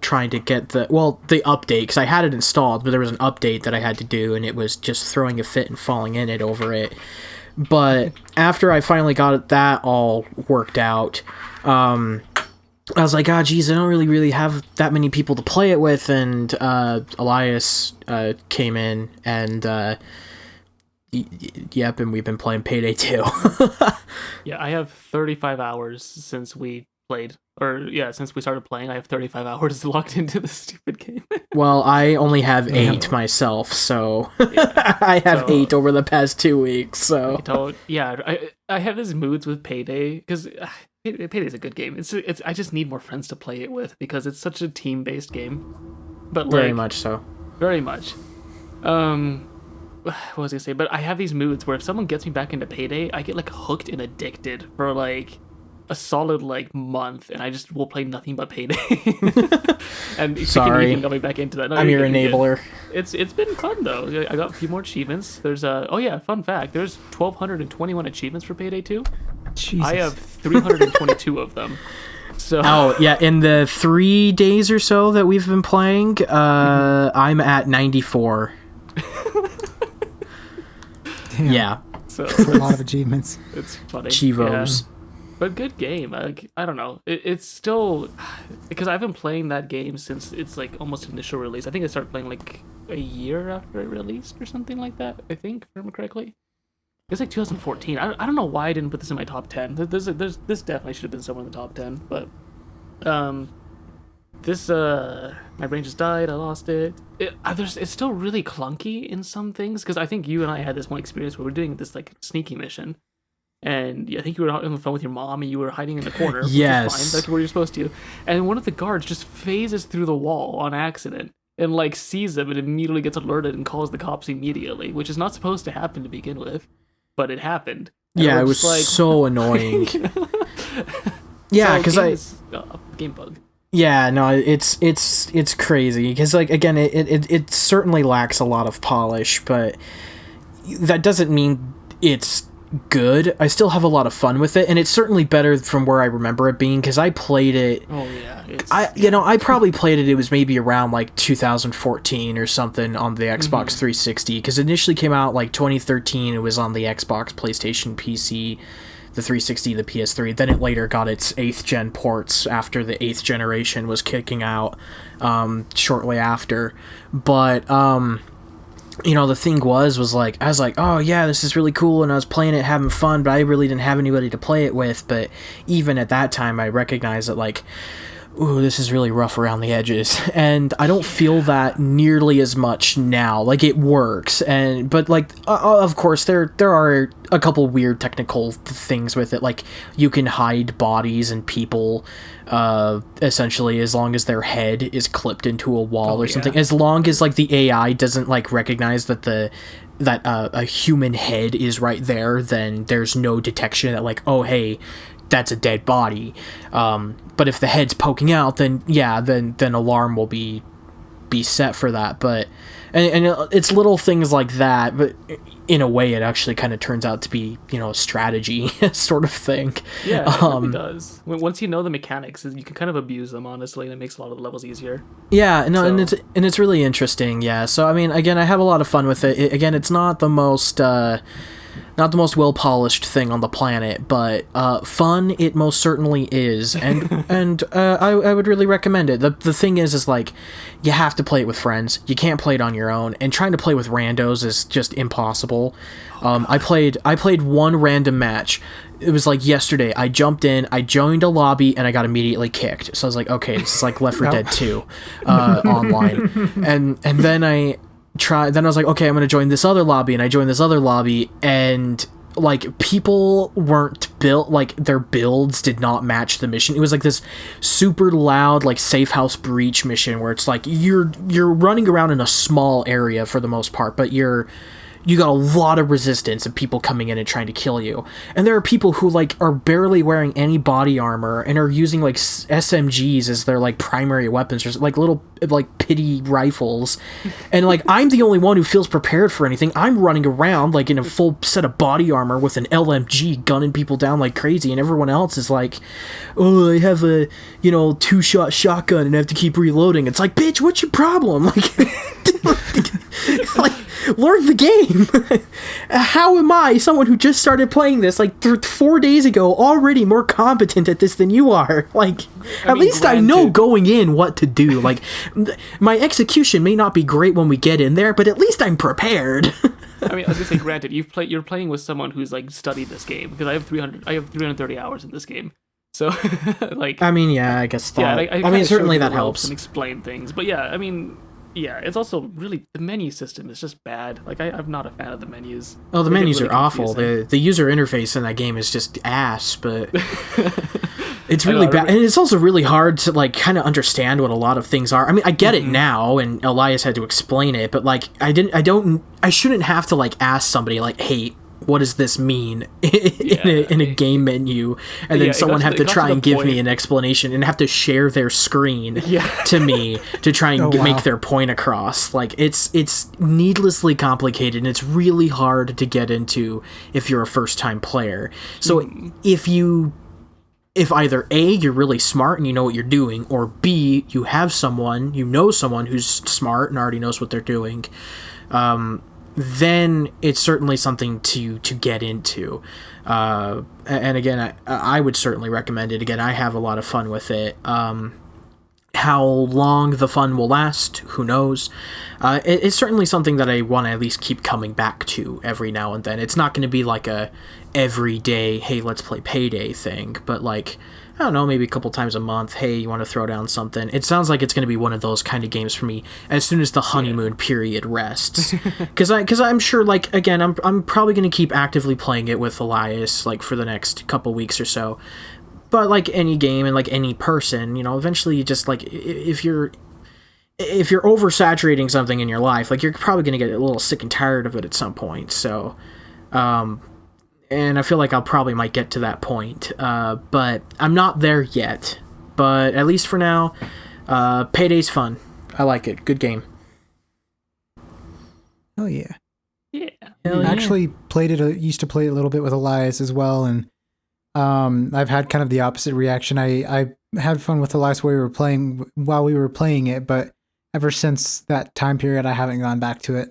trying to get the update, because I had it installed, but there was an update that I had to do, and it was just throwing a fit and falling in it over it. But after I finally got that all worked out, I was like, geez, I don't really have that many people to play it with, and Elias came in, and yep, and we've been playing Payday 2. Yeah, I have 35 hours since we played, since we started playing. I have 35 hours locked into the stupid game. Well, I only have 8 myself, so I have 8 over the past 2 weeks. So I have these moods with Payday because Payday's a good game. It's I just need more friends to play it with because it's such a team-based game. But very much so. Very much. What was I gonna say? But I have these moods where if someone gets me back into Payday, I get like hooked and addicted for like a solid like month, and I just will play nothing but Payday. And sorry, got me back into that. No, I'm your enabler. It's been fun though. I got a few more achievements. There's fun fact. There's 1,221 achievements for Payday 2. Jesus. I have 322 of them. So in the 3 days or so that we've been playing, I'm at 94. Yeah. So That's a lot of achievements. it's funny. Chivos. Yeah. But good game. Like, I don't know. It's still because I've been playing that game since its like almost initial release. I think I started playing like a year after it released or something like that. I think, if I remember correctly. It's like 2014. I don't know why I didn't put this in my top 10. This definitely should have been somewhere in the top 10. But this my brain just died. I lost it. It's still really clunky in some things because I think you and I had this one experience where we're doing this like sneaky mission. And I think you were on the phone with your mom and you were hiding in the corner. Yes. Which is fine. That's where you're supposed to. And one of the guards just phases through the wall on accident and like sees him and immediately gets alerted and calls the cops immediately, which is not supposed to happen to begin with, but it happened. And Yeah, we're it was just like, so annoying. Yeah, because game bug. Yeah, no, it's crazy because like again, it certainly lacks a lot of polish, but that doesn't mean it's good. I still have a lot of fun with it, and it's certainly better from where I remember it being because I played it. Oh yeah, I probably played it. It was maybe around like 2014 or something on the Xbox 360 because it initially came out like 2013. It was on the Xbox, PlayStation, PC, the 360, the PS3. Then it later got its 8th gen ports after the 8th generation was kicking out shortly after. But the thing was like, I was like, oh yeah, this is really cool, and I was playing it, having fun, but I really didn't have anybody to play it with. But even at that time, I recognized that like, ooh, this is really rough around the edges, and I don't feel that nearly as much now. Like, it works, but like, of course, there are a couple weird technical things with it. Like, you can hide bodies and people, essentially, as long as their head is clipped into a wall or something. As long as like the AI doesn't like recognize that a human head is right there, then there's no detection that like, oh hey, that's a dead body. But if the head's poking out, then alarm will be set for that. But and it's little things like that, but in a way it actually kind of turns out to be a strategy sort of thing. Yeah, it really does. Once you know the mechanics, you can kind of abuse them, honestly, and it makes a lot of the levels easier. Yeah, no, so. and it's really interesting. Yeah, so I mean, again, I have a lot of fun with it. Again, it's not the most well-polished thing on the planet, but fun it most certainly is, and I would really recommend it. The thing is like, you have to play it with friends. You can't play it on your own, and trying to play with randos is just impossible. I played one random match. It was like yesterday. I jumped in, I joined a lobby, and I got immediately kicked. So I was like, okay, this is like Left 4 Dead 2 online, and then I was like, okay, I'm gonna join this other lobby, and I joined this other lobby, and like, people weren't built, like, their builds did not match the mission. It was like this super loud, like, safe house breach mission where it's like you're running around in a small area for the most part, but you got a lot of resistance of people coming in and trying to kill you. And there are people who, like, are barely wearing any body armor and are using, like, SMGs as their, like, primary weapons, or, like, little, like, pity rifles. And, like, I'm the only one who feels prepared for anything. I'm running around, like, in a full set of body armor with an LMG gunning people down like crazy, and everyone else is like, oh, I have a, 2-shot shotgun and I have to keep reloading. It's like, bitch, what's your problem? Like, learn the game. How am I, someone who just started playing this like 4 days ago, already more competent at this than you are? Like, at least I know going in what to do. Like, my execution may not be great when we get in there, but at least I'm prepared. I mean, I was gonna say, granted, you're playing with someone who's like studied this game, because I have 330 hours in this game. So, like, I mean, yeah, I guess that. Yeah, I mean, certainly that helps. And explain things, but yeah, I mean. Yeah, it's also really, the menu system is just bad. Like, I'm not a fan of the menus. Oh, the menus are awful. The user interface in that game is just ass, but it's really bad. And it's also really hard to, like, kind of understand what a lot of things are. I mean, I get it now, and Elias had to explain it, but, like, I shouldn't have to, like, ask somebody, like, hey, what does this mean in a game menu, and then someone have to try and give me an explanation and have to share their screen to me to try and make their point across. Like, it's needlessly complicated, and it's really hard to get into if you're a first-time player. So if either A, you're really smart and you know what you're doing, or B, you have someone, someone who's smart and already knows what they're doing, then it's certainly something to get into. And again, I would certainly recommend it. Again, I have a lot of fun with it. How long the fun will last, who knows? It's certainly something that I want to at least keep coming back to every now and then. It's not going to be like a everyday, hey, let's play Payday thing, but like, I don't know, maybe a couple times a month, hey, you want to throw down something? It sounds like it's going to be one of those kind of games for me as soon as the honeymoon period rests. Because I'm sure, like, again, I'm probably going to keep actively playing it with Elias, like, for the next couple weeks or so. But like any game and like any person, you know, eventually you just like, if you're oversaturating something in your life, like you're probably going to get a little sick and tired of it at some point. So, and I feel like I'll probably might get to that point, but I'm not there yet. But at least for now, Payday's fun. I like it. Good game. Oh yeah. Yeah. I actually used to play it a little bit with Elias as well, and I've had kind of the opposite reaction. I had fun with Elias while we were playing it, but ever since that time period, I haven't gone back to it.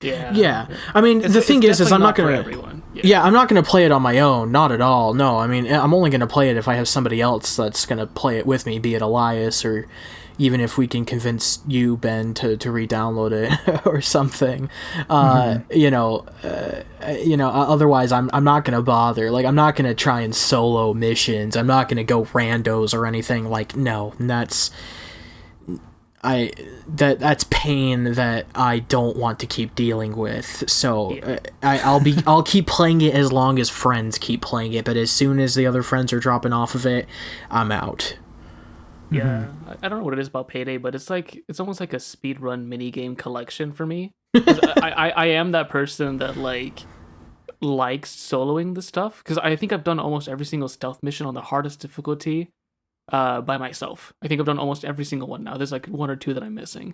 Yeah. I mean, the thing is I'm not going to... Yeah, I'm not going to play it on my own. Not at all. No, I mean, I'm only going to play it if I have somebody else that's going to play it with me, be it Elias, or even if we can convince you, Ben, to re-download it or something. Otherwise I'm not going to bother. Like, I'm not going to try and solo missions. I'm not going to go randos or anything. Like, no, that's pain that I don't want to keep dealing with. So I'll keep playing it as long as friends keep playing it. But as soon as the other friends are dropping off of it, I'm out. Yeah, I don't know what it is about Payday, but it's almost like a speedrun minigame collection for me. I am that person that likes soloing the stuff, because I think I've done almost every single stealth mission on the hardest difficulty by myself. I think I've done almost every single one now. There's like one or two that I'm missing.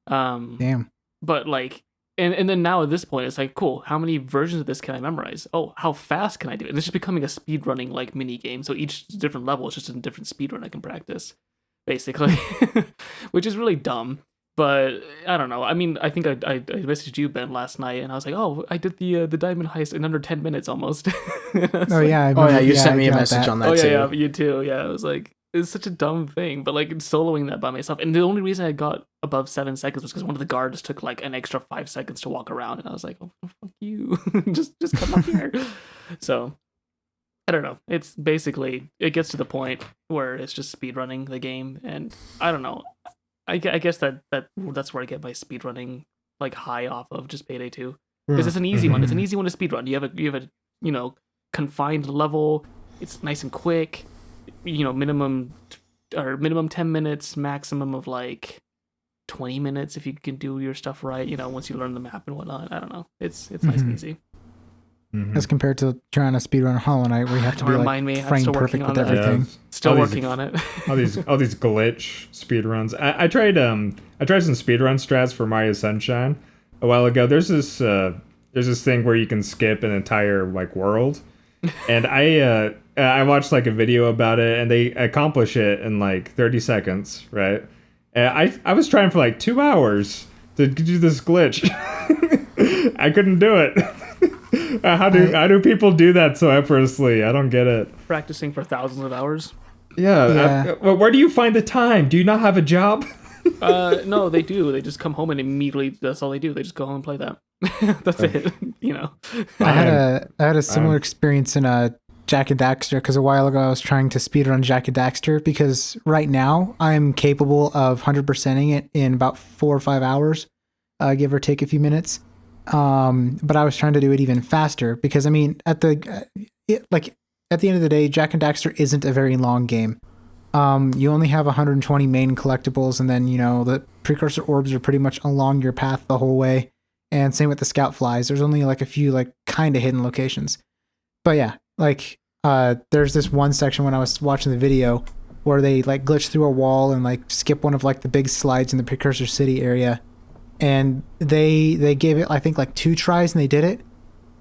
Damn. But like, and then now at this point, it's like, cool, how many versions of this can I memorize? Oh, how fast can I do it? And it's just becoming a speedrunning like mini game. So each different level is just a different speedrun I can practice, basically, which is really dumb. But I don't know. I mean, I think I messaged you, Ben, last night, and I was like, "Oh, I did the diamond heist in under 10 minutes almost." You sent me a message on that too. Yeah, you too. Yeah, I was like, it's such a dumb thing, but like soloing that by myself. And the only reason I got above 7 seconds was because one of the guards took like an extra 5 seconds to walk around, and I was like, "Oh, fuck you, just come up here." So I don't know. It's basically, it gets to the point where it's just speedrunning the game, and I don't know. I guess that's where I get my speedrunning like high off of, just Payday 2, because it's an easy one. It's an easy one to speedrun. You have a confined level. It's nice and quick. Minimum 10 minutes, maximum of like 20 minutes if you can do your stuff right. Once you learn the map and whatnot. I don't know. It's nice and easy. As compared to trying to speedrun Hollow Knight, where you have to be like frame perfect with everything. Yeah. Still working on it. all these glitch speedruns. I tried some speedrun strats for Mario Sunshine a while ago. There's this thing where you can skip an entire like world, and I watched like a video about it, and they accomplish it in like 30 seconds, right? And I was trying for like 2 hours to do this glitch. I couldn't do it. How do people do that so effortlessly? I don't get it. Practicing for thousands of hours. Yeah. Where do you find the time? Do you not have a job? No, they do. They just come home and immediately that's all they do. They just go home and play that. That's it. I had a similar experience in Jak and Daxter, because a while ago I was trying to speedrun Jak and Daxter, because right now I'm capable of 100%ing it in about 4 or 5 hours, give or take a few minutes. But I was trying to do it even faster, because I mean, at the end of the day, Jak and Daxter isn't a very long game. You only have 120 main collectibles, and then the precursor orbs are pretty much along your path the whole way. And same with the scout flies. There's only like a few like kind of hidden locations. But yeah, like there's this one section when I was watching the video where they like glitch through a wall and like skip one of like the big slides in the precursor city area. And they gave it, I think, like 2 tries, and they did it.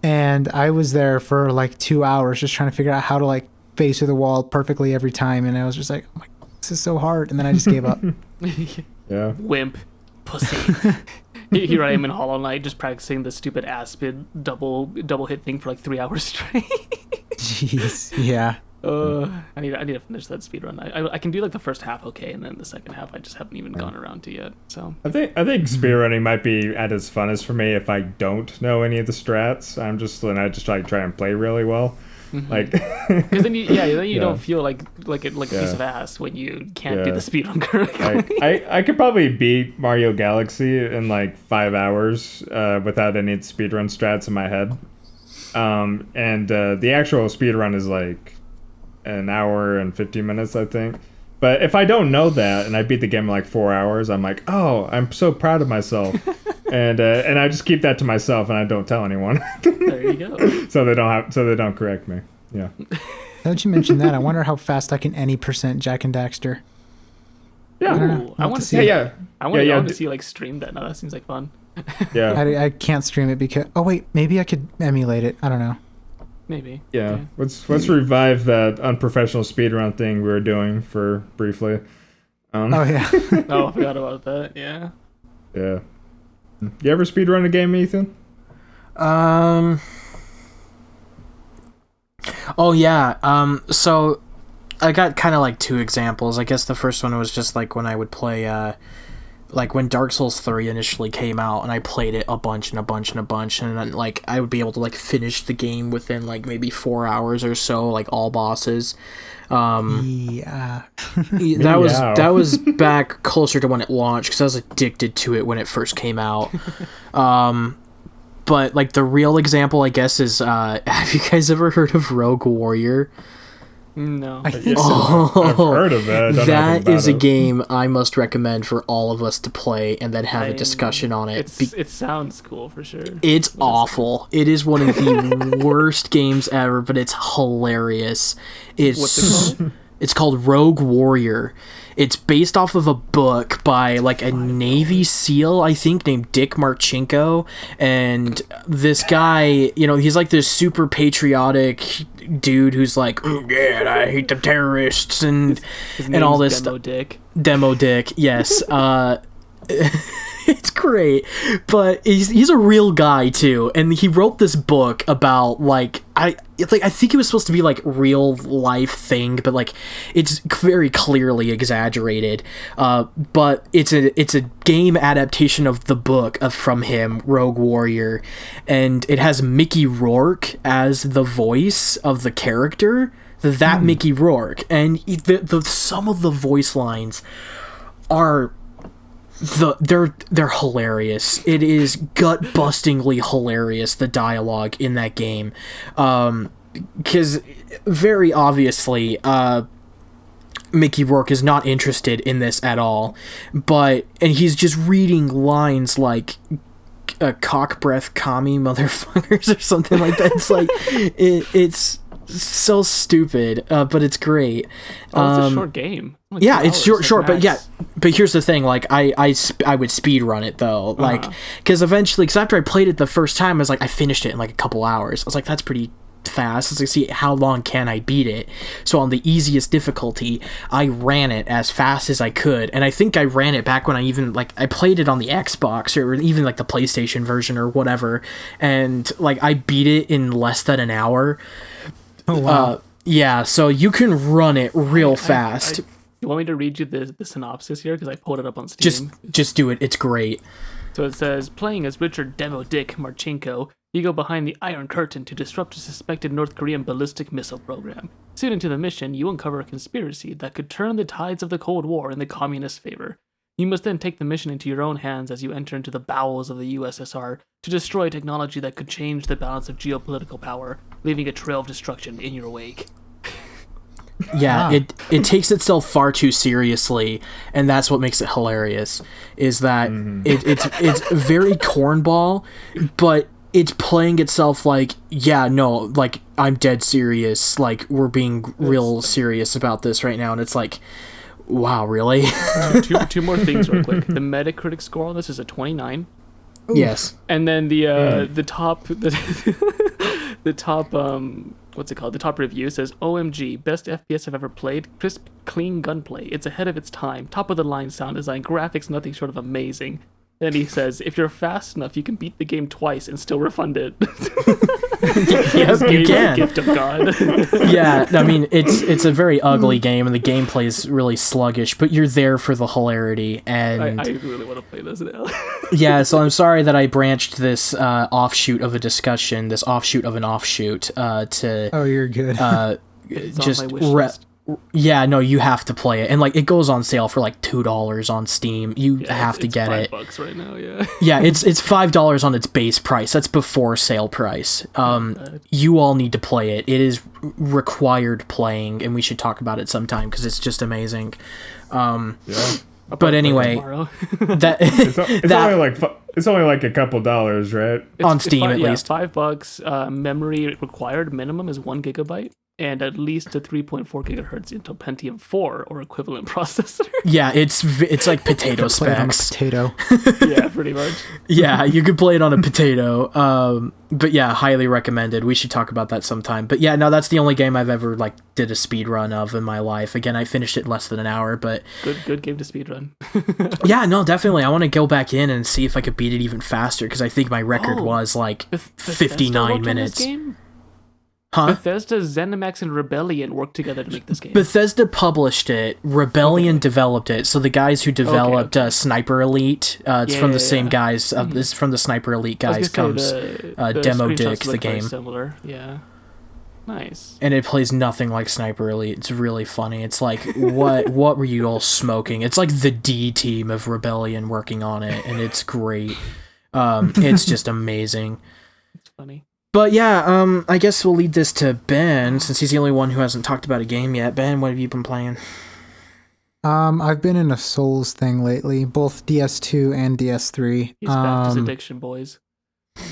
And I was there for like 2 hours just trying to figure out how to like face through the wall perfectly every time. And I was just like, oh my God, this is so hard. And then I just gave up. Yeah. Wimp. Pussy. Here I am in Hollow Knight just practicing the stupid Aspid double hit thing for like 3 hours straight. Jeez. Yeah. I need to finish that speedrun. I can do like the first half okay, and then the second half I just haven't even gone around to yet. So I think speedrunning might be at its funnest for me if I don't know any of the strats. I just like try and play really well. Like, because then you don't feel like a piece of ass when you can't do the speedrun correctly. I could probably beat Mario Galaxy in like 5 hours without any speedrun strats in my head. And the actual speedrun is like an hour and 50 minutes, I think. But if I don't know that and I beat the game in like 4 hours, I'm like, oh, I'm so proud of myself. and I just keep that to myself and I don't tell anyone. There you go. So they don't correct me. Yeah. Now that you mentioned that, I wonder how fast I can any percent Jack and Daxter. Yeah. I don't know. I want to see. Yeah. I want to see like stream that. Now that seems like fun. Yeah. I can't stream it because maybe I could emulate it. I don't know. Maybe. Yeah. Let's revive that unprofessional speedrun thing we were doing for briefly. Oh yeah. Oh, I forgot about that. Yeah. Yeah. You ever speedrun a game, Ethan? Oh yeah. So I got kind of like two examples. I guess the first one was just like when I would play like when Dark Souls 3 initially came out, and I played it a bunch, and then like I would be able to like finish the game within like maybe 4 hours or so, like all bosses. Yeah. That was back closer to when it launched, because I was addicted to it when it first came out. But like the real example, I guess, is have you guys ever heard of Rogue Warrior? No. I think so. I've heard of it. That is a game I must recommend for all of us to play and then have a discussion on it. It sounds cool for sure. It's awful. It is one of the worst games ever, but it's hilarious. What's it called? It's called Rogue Warrior. It's based off of a book by like a Navy SEAL, I think, named Dick Marchenko. And this guy, he's like this super patriotic dude who's like, yeah, I hate the terrorists and all this stuff. Demo Dick, yes. It's great, but he's a real guy too, and he wrote this book about I think it was supposed to be like real life thing, but like it's very clearly exaggerated. But it's a game adaptation of the book from him, Rogue Warrior, and it has Mickey Rourke as the voice of the character. Mickey Rourke, and some of the voice lines are. They're hilarious. It is gut-bustingly hilarious, the dialogue in that game, because very obviously Mickey Rourke is not interested in this at all, and he's just reading lines like cock breath commie motherfuckers or something like that. It's like it's so stupid, but it's great. It's a short game. Like yeah, it's short, like but yeah. But here's the thing, like I would speed run it though, like because eventually, because after I played it the first time, I was like, I finished it in like a couple hours. I was like, that's pretty fast. I was like, see, how long can I beat it? So on the easiest difficulty, I ran it as fast as I could, and I think I ran it back when I played it on the Xbox or even like the PlayStation version or whatever, and like I beat it in less than an hour. Oh wow. Yeah, so you can run it real fast. You want me to read you the synopsis here? Because I pulled it up on Steam. Just do it. It's great. So it says, playing as Richard Demo Dick Marchenko, you go behind the Iron Curtain to disrupt a suspected North Korean ballistic missile program. Soon into the mission, you uncover a conspiracy that could turn the tides of the Cold War in the communist favor. You must then take the mission into your own hands as you enter into the bowels of the USSR to destroy technology that could change the balance of geopolitical power, leaving a trail of destruction in your wake. Yeah, it takes itself far too seriously, and that's what makes it hilarious. Is that it's very cornball, but it's playing itself like, yeah, no, like I'm dead serious. Like we're being real serious about this right now, and it's like, wow, really? two more things real quick. The Metacritic score on this is a 29. Yes, and then the top what's it called? The top review says, OMG, best FPS I've ever played, crisp, clean gunplay. It's ahead of its time, top of the line sound design, graphics nothing short of amazing. And he says, if you're fast enough, you can beat the game twice and still refund it. Yes, you can. Gift of God. Yeah, I mean, it's a very ugly game, and the gameplay is really sluggish, but you're there for the hilarity, and... I really want to play this now. Yeah, so I'm sorry that I branched this offshoot of a discussion, this offshoot of an offshoot, to... Oh, you're good. It's just... on my wish list. Yeah, no, you have to play it, and like it goes on sale for like $2 on Steam. You have to get it. $5 right now, yeah. Yeah, it's $5 on its base price. That's before sale price. You all need to play it. It is required playing, and we should talk about it sometime because it's just amazing. Yeah. But anyway, that it's only like a couple dollars, right? On Steam at least. $5. Memory required minimum is 1 gigabyte. And at least a 3.4 gigahertz Intel Pentium 4 or equivalent processor. Yeah, it's like potato Play it on a specs. potato. Yeah, pretty much. Yeah, you could play it on a potato. But yeah, highly recommended. We should talk about that sometime. But yeah, no, that's the only game I've ever like did a speed run of in my life. Again, I finished it in less than an hour, but good game to speed run. yeah, no, definitely. I want to go back in and see if I could beat it even faster because I think my record was like 59 minutes. Huh? Bethesda, ZeniMax, and Rebellion worked together to make this game. Bethesda published it. Rebellion developed it. So the guys who developed Sniper Elite, it's from the same guys. This is from the Sniper Elite guys. Comes Demo Dick, the game. Similar, yeah. Nice. And it plays nothing like Sniper Elite. It's really funny. It's like, what were you all smoking? It's like the D team of Rebellion working on it, and it's great. It's just amazing. It's funny. But yeah, I guess we'll lead this to Ben, since he's the only one who hasn't talked about a game yet. Ben, what have you been playing? I've been in a Souls thing lately, both DS2 and DS3. He's back to his addiction, boys.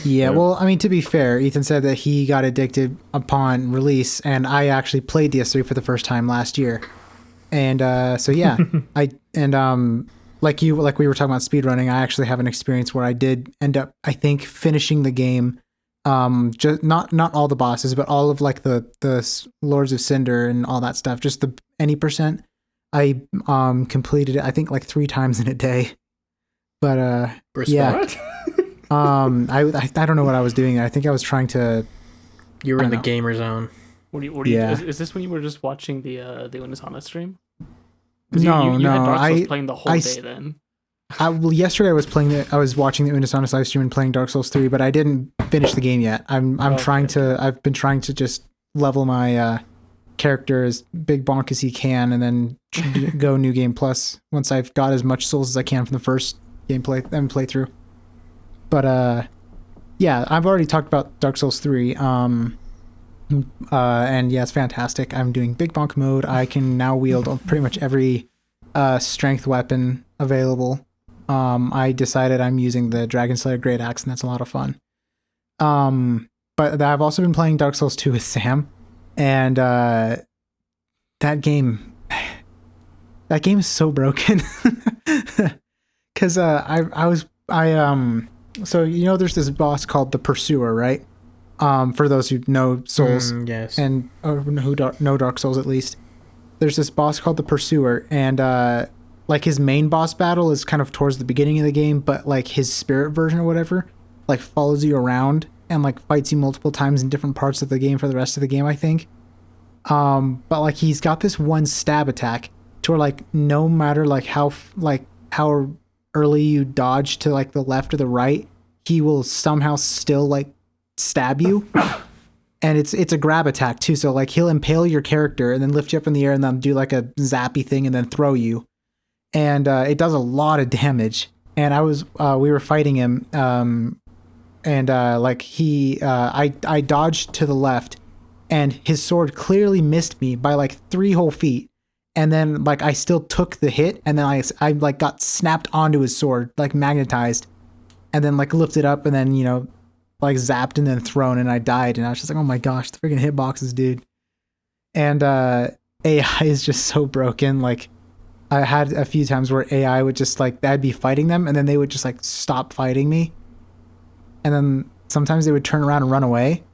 Yeah, well, I mean, to be fair, Ethan said that he got addicted upon release, and I actually played DS3 for the first time last year. And so yeah, like we were talking about speedrunning, I actually have an experience where I did end up, I think, finishing the game. Just not all the bosses, but all of like the Lords of Cinder and all that stuff, just the any percent. I completed it I think like 3 times in a day. But Respect. I don't know what I was doing. I think I was trying to... You were in the gamer zone. Is this when you were just watching the Unisana stream? No, you had Dark Souls playing the whole day then. Well, yesterday I was watching the Unisana live stream and playing Dark Souls 3, but I didn't finish the game yet. I've been trying to just level my character as big bonk as he can, and then go New Game Plus once I've got as much souls as I can from the first gameplay and playthrough. But yeah, I've already talked about Dark Souls 3. And yeah, it's fantastic. I'm doing big bonk mode. I can now wield pretty much every strength weapon available. I decided I'm using the Dragon Slayer Great Axe, and that's a lot of fun. But I've also been playing Dark Souls 2 with Sam, and that game is so broken. Because so you know there's this boss called the Pursuer, right? For those who know Souls, yes, and who know Dark Souls at least, there's this boss called the Pursuer, and like his main boss battle is kind of towards the beginning of the game, but like his spirit version or whatever, like follows you around and like fights you multiple times in different parts of the game for the rest of the game, I think. But like he's got this one stab attack to where like no matter like how early you dodge to like the left or the right, he will somehow still like stab you. And it's a grab attack too, so like he'll impale your character and then lift you up in the air and then do like a zappy thing and then throw you. And it does a lot of damage. And we were fighting him, and like I dodged to the left, and his sword clearly missed me by like 3 whole feet. And then like I still took the hit, and then I like got snapped onto his sword, like magnetized, and then like lifted up, and then like zapped and then thrown, and I died. And I was just like, oh my gosh, the freaking hitboxes, dude. And AI is just so broken. Like I had a few times where AI would just like, I'd be fighting them and then they would just like stop fighting me. And then sometimes they would turn around and run away.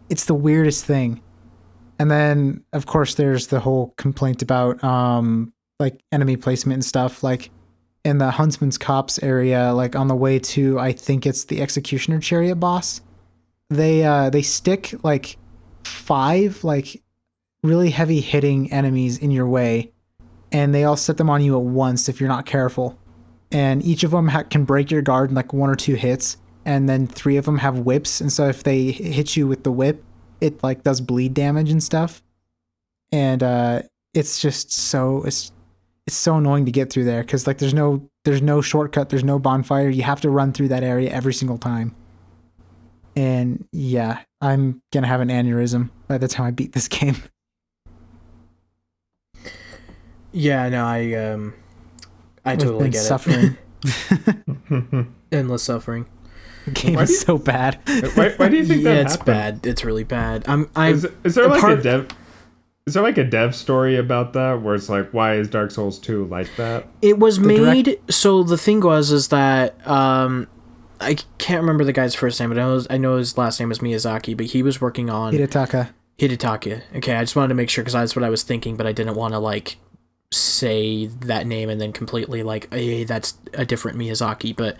It's the weirdest thing. And then of course there's the whole complaint about like enemy placement and stuff. Like in the Huntsman's Copse area, like on the way to, I think it's the Executioner Chariot boss. They stick like 5 like really heavy hitting enemies in your way, and they all set them on you at once if you're not careful. And each of them can break your guard in like 1 or 2 hits, and then 3 of them have whips, and so if they hit you with the whip, it like does bleed damage and stuff. And it's just so it's so annoying to get through there, because like there's no shortcut, there's no bonfire. You have to run through that area every single time. And yeah, I'm gonna have an aneurysm by the time I beat this game. Yeah, no, I totally get suffering. it. Endless suffering. The game is so bad. Why do you think that it's happened? bad. It's really bad. Is there like a dev? Is there like a dev story about that where it's like, why is Dark Souls 2 like that? It was made. So the thing is that I can't remember the guy's first name, but I know his last name is Miyazaki, but he was working on Hidetaka. Okay, I just wanted to make sure because that's what I was thinking, but I didn't want to like say that name and then completely like, hey, that's a different Miyazaki. But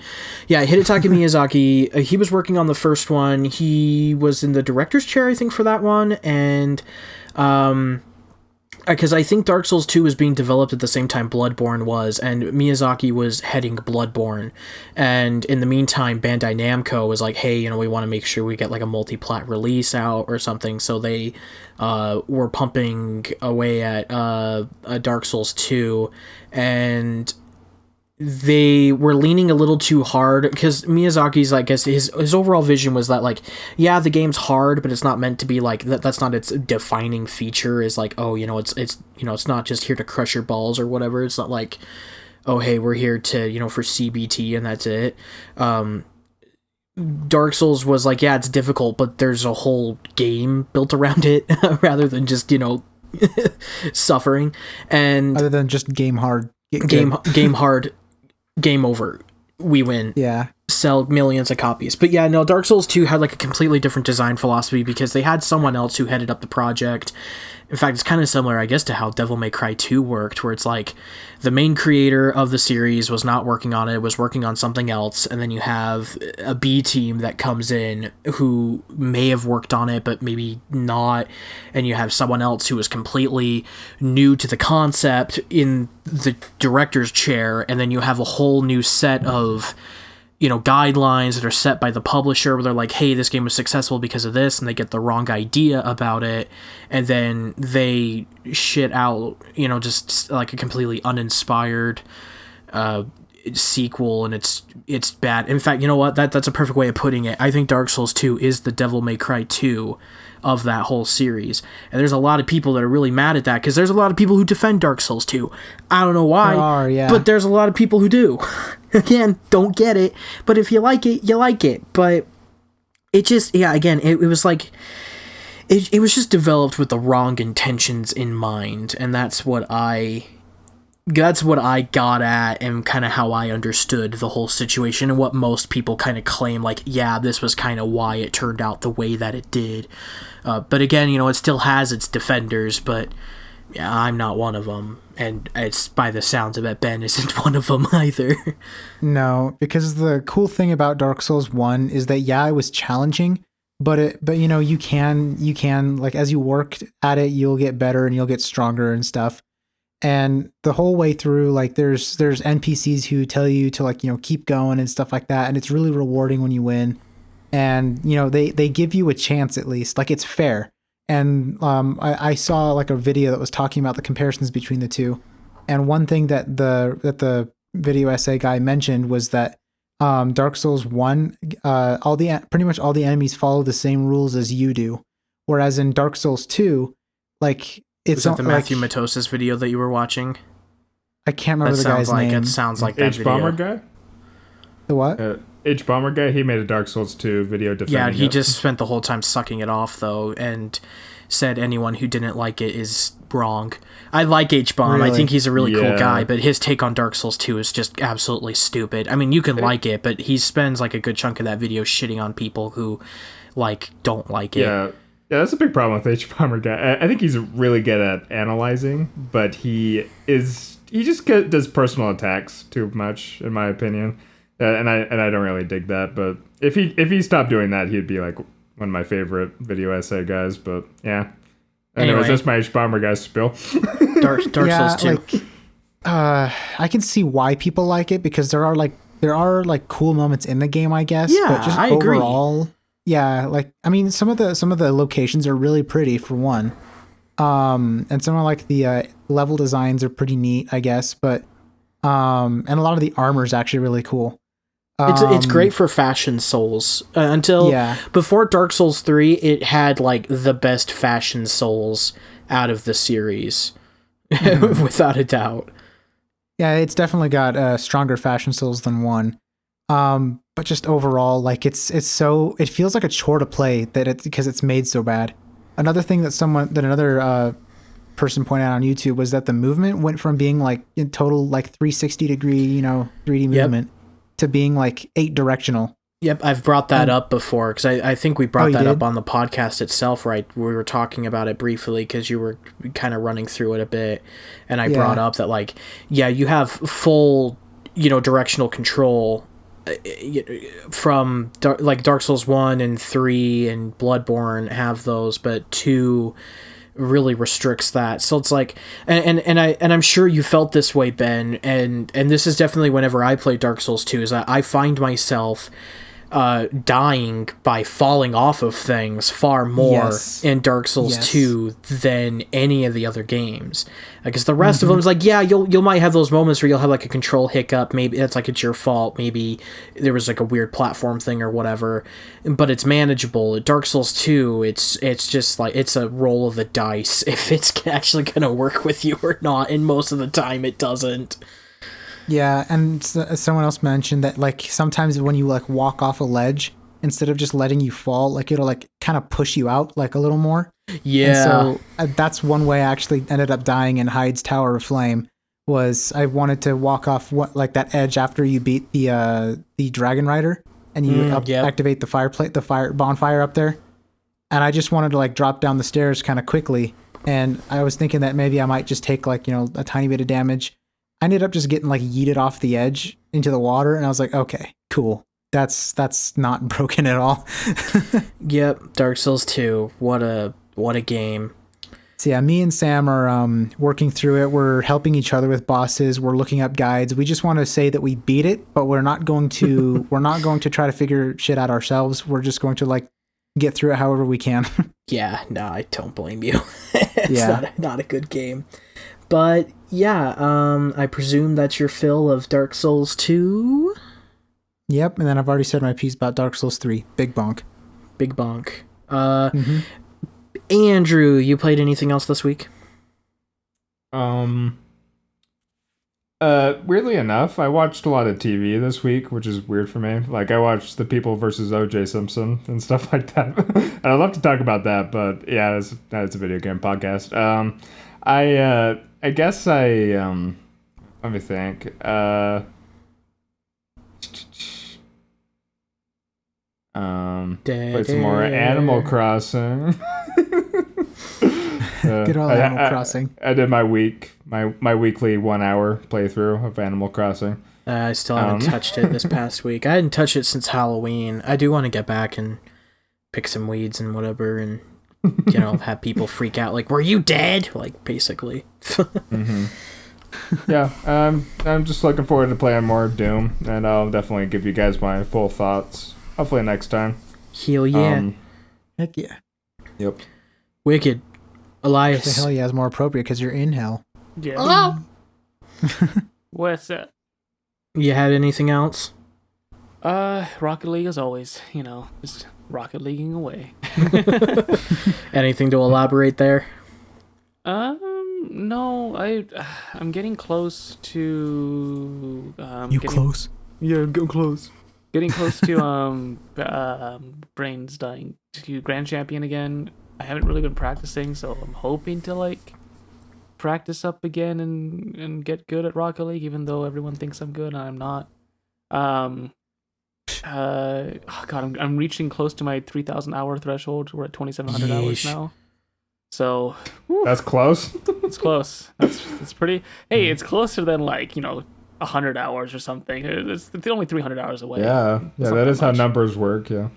yeah, Hidetaka Miyazaki, he was working on the first one. He was in the director's chair, I think, for that one, and because I think Dark Souls 2 was being developed at the same time Bloodborne was, and Miyazaki was heading Bloodborne. And in the meantime, Bandai Namco was like, hey, we want to make sure we get like a multi-plat release out or something. So they were pumping away at a Dark Souls 2, and they were leaning a little too hard, because Miyazaki's, I guess, his overall vision was that, like, yeah, the game's hard, but it's not meant to be, like, that's not its defining feature, is, like, oh, it's not just here to crush your balls or whatever. It's not like, oh, hey, we're here to, for CBT and that's it. Dark Souls was like, yeah, it's difficult, but there's a whole game built around it, rather than just, suffering. And other than just game hard. Game hard. Game over. We win. Yeah. Sell millions of copies. But yeah, no, Dark Souls 2 had like a completely different design philosophy, because they had someone else who headed up the project. In fact, it's kind of similar, I guess, to how Devil May Cry 2 worked, where it's like the main creator of the series was not working on it, was working on something else, and then you have a B team that comes in who may have worked on it, but maybe not, and you have someone else who is completely new to the concept in the director's chair, and then you have a whole new set of guidelines that are set by the publisher, where they're like, hey, this game was successful because of this, and they get the wrong idea about it, and then they shit out, just like a completely uninspired sequel, and it's bad. In fact, you know what? That's a perfect way of putting it. I think Dark Souls 2 is the Devil May Cry 2 of that whole series. And there's a lot of people that are really mad at that, because there's a lot of people who defend Dark Souls 2. I don't know why, but there's a lot of people who do. Again, don't get it, but if you like it, you like it. But it just, yeah, again, it was like, it was just developed with the wrong intentions in mind, and that's what I got at, and kind of how I understood the whole situation, and what most people kind of claim, like, yeah, this was kind of why it turned out the way that it did. But again, it still has its defenders, but yeah, I'm not one of them, and it's, by the sounds of it, Ben isn't one of them either. No, because the cool thing about Dark Souls 1 is that, yeah, it was challenging, but you can like, as you worked at it, you'll get better and you'll get stronger and stuff. And the whole way through, like, there's NPCs who tell you to, like, keep going and stuff like that, and it's really rewarding when you win. And they give you a chance, at least, like, it's fair. And I saw like a video that was talking about the comparisons between the two, and one thing that the video essay guy mentioned was that Dark Souls 1, pretty much all the enemies follow the same rules as you do, whereas in Dark Souls 2, like, it's not the Matthew Matosis video that you were watching. I can't remember the guy's name. It sounds like that H video. Bomber guy. The what? H Bomber guy. He made a Dark Souls 2 video defending Yeah, he it. just spent the whole time sucking it off though, and said anyone who didn't like it is wrong. I like H-Bomb. Really? I think he's a really cool guy, but his take on Dark Souls 2 is just absolutely stupid. I mean, you can like it, but he spends like a good chunk of that video shitting on people who like don't like it. Yeah, that's a big problem with H-Bomber guy. I think he's really good at analyzing, but he does personal attacks too much, in my opinion, and I don't really dig that. But if he stopped doing that, he'd be like one of my favorite video essay guys. But yeah. Anyways, that's my H-Bomber guys spill. Dark Souls 2. Like, I can see why people like it, because there are cool moments in the game, I guess. Yeah, but just I overall, agree. Yeah, like, I mean, some of the locations are really pretty, for one. And some of like the level designs are pretty neat, I guess. But and a lot of the armor is actually really cool. It's great for fashion souls. Before Dark Souls 3, it had like the best fashion souls out of the series, without a doubt. Yeah, it's definitely got stronger fashion souls than 1. But just overall, like it feels like a chore to play because it's made so bad. Another thing that another person pointed out on YouTube was that the movement went from being like in total like 360 degree, 3D movement to being like 8 directional. Yep, I've brought that up before, because I think we brought that did? up on the podcast itself, right? We were talking about it briefly because you were kind of running through it a bit, and I brought up that, like, you have full, directional control from, like, Dark Souls 1 and 3 and Bloodborne have those, but 2 really restricts that. So it's like, and I'm sure you felt this way, Ben, and this is definitely whenever I play Dark Souls 2, is I find myself dying by falling off of things far more in Dark Souls 2 than any of the other games. Because the rest of them is like, you might have those moments where you'll have like a control hiccup, maybe it's like it's your fault, maybe there was like a weird platform thing or whatever, but it's manageable. Dark Souls 2, it's just like, it's a roll of the dice if it's actually gonna work with you or not, and most of the time it doesn't. Yeah, and someone else mentioned that like sometimes when you like walk off a ledge, instead of just letting you fall, like it'll like kind of push you out like a little more. Yeah. And so that's one way I actually ended up dying in Hyde's Tower of Flame, was I wanted to walk off like that edge after you beat the Dragon Rider and you activate the fire bonfire up there. And I just wanted to like drop down the stairs kind of quickly, and I was thinking that maybe I might just take like, a tiny bit of damage. I ended up just getting like yeeted off the edge into the water, and I was like, okay, cool. That's not broken at all. Yep, Dark Souls 2. What a game. So yeah, me and Sam are working through it. We're helping each other with bosses. We're looking up guides. We just want to say that we beat it, but we're not going to try to figure shit out ourselves. We're just going to like get through it however we can. Yeah, no, I don't blame you. It's not a good game. But yeah, I presume that's your fill of Dark Souls 2? Yep, and then I've already said my piece about Dark Souls 3. Big bonk. Big bonk. Andrew, you played anything else this week? Weirdly enough, I watched a lot of TV this week, which is weird for me. Like, I watched The People versus O.J. Simpson and stuff like that. And I'd love to talk about that, but yeah, that's a video game podcast. I guess let me think. Played some more Animal Crossing. Good old Animal Crossing. I did my weekly 1 hour playthrough of Animal Crossing. I still haven't touched it this past week. I hadn't touched it since Halloween. I do want to get back and pick some weeds and whatever, and have people freak out like, "Were you dead?" Like, basically. Yeah, I'm just looking forward to playing more Doom, and I'll definitely give you guys my full thoughts. Hopefully next time. Hell yeah. Heck yeah. Yep. Wicked. Elias. The hell yeah is more appropriate because you're in hell. Yeah. Oh! What's that? You had anything else? Rocket League as always. Just Rocket Leaguing away. Anything to elaborate there? No. I'm getting close to. Close? Yeah, I'm close. Getting close to Brains dying to Grand Champion again. I haven't really been practicing, so I'm hoping to like practice up again and get good at Rocket League, even though everyone thinks I'm good and I'm not. I'm reaching close to my 3,000 hour threshold. We're at 2,700 hours now. So That's close. it's close. That's pretty. Hey, it's closer than 100 hours or something. It's only 300 hours away. Yeah, that is how numbers work. Yeah.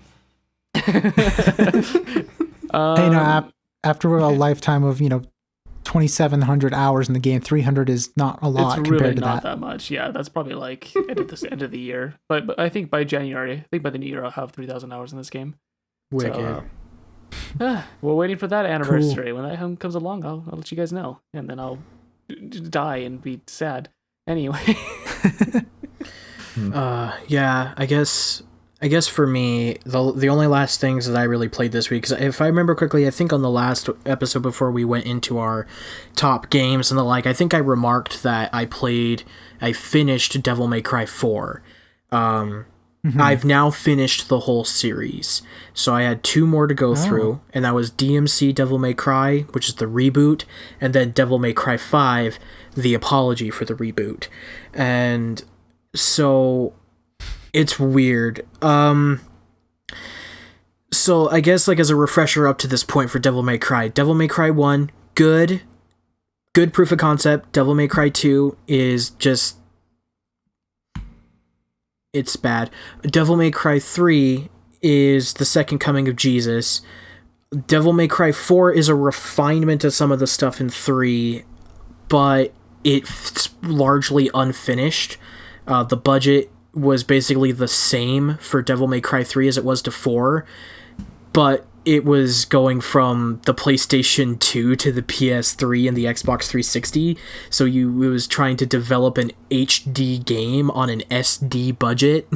After a lifetime of 2,700 hours in the game, 300 is not a lot it's compared really to not that. that much. Yeah, that's probably end of the year. But I think by January, I think by the new year, I'll have 3,000 hours in this game. Wicked. We're waiting for that anniversary. Cool. When that comes along, I'll let you guys know, and then I'll die and be sad. Anyway. Yeah, I guess for me, the only last things that I really played this week, because if I remember correctly, I think on the last episode before we went into our top games and the like, I think I remarked that I finished Devil May Cry 4. I've now finished the whole series. So I had 2 more to go through, and that was DMC Devil May Cry, which is the reboot, and then Devil May Cry 5, the apology for the reboot. And so it's weird. So I guess as a refresher up to this point for Devil May Cry 1, good proof of concept. Devil May Cry 2 is just, it's bad. Devil May Cry 3 is the second coming of Jesus. Devil May Cry 4 is a refinement of some of the stuff in 3, but it's largely unfinished. The budget was basically the same for Devil May Cry 3 as it was to 4, but it was going from the PlayStation 2 to the PS3 and the Xbox 360, so it was trying to develop an HD game on an SD budget,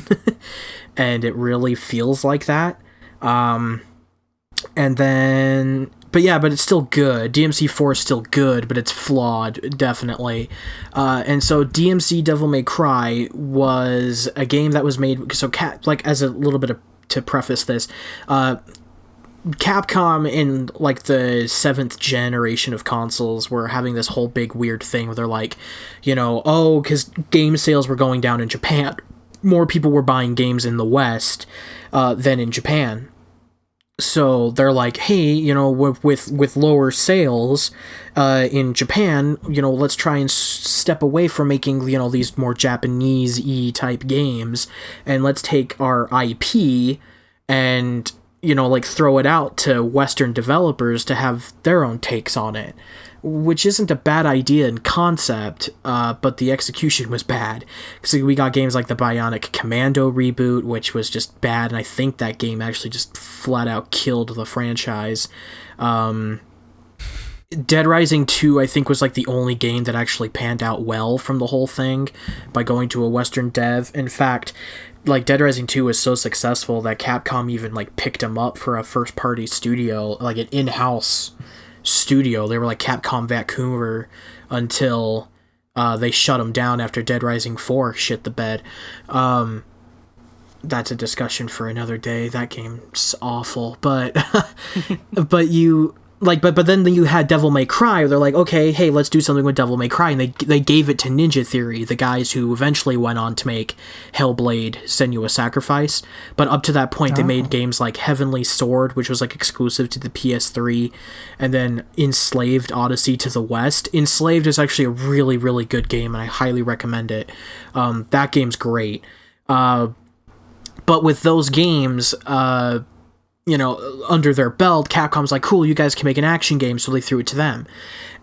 and it really feels like that. And then... But it's still good. DMC4 is still good, but it's flawed, definitely. And so DMC Devil May Cry was a game that was made... So, as a little bit to preface this, Capcom in, the 7th generation of consoles were having this whole big weird thing where they're like, because game sales were going down in Japan, more people were buying games in the West than in Japan. So they're like, hey, with lower sales in Japan, let's try and step away from making, these more Japanese-y type games, and let's take our IP and, throw it out to Western developers to have their own takes on it, which isn't a bad idea in concept, but the execution was bad. So we got games like the Bionic Commando reboot, which was just bad, and I think that game actually just flat out killed the franchise. Dead Rising 2, I think, was the only game that actually panned out well from the whole thing by going to a Western dev. In fact, Dead Rising 2 was so successful that Capcom even picked them up for a first-party studio, an in-house studio. They were Capcom Vancouver until they shut them down after Dead Rising 4 shit the bed. That's a discussion for another day. That game's awful, but but then you had Devil May Cry. They're like, okay, hey, let's do something with Devil May Cry, and they gave it to Ninja Theory, the guys who eventually went on to make Hellblade: Senua's Sacrifice. But up to that point, they made games like Heavenly Sword, which was exclusive to the PS3, and then Enslaved: Odyssey to the West. Enslaved is actually a really, really good game, and I highly recommend it. That game's great. But with those games, under their belt, Capcom's like, cool, you guys can make an action game, so they threw it to them.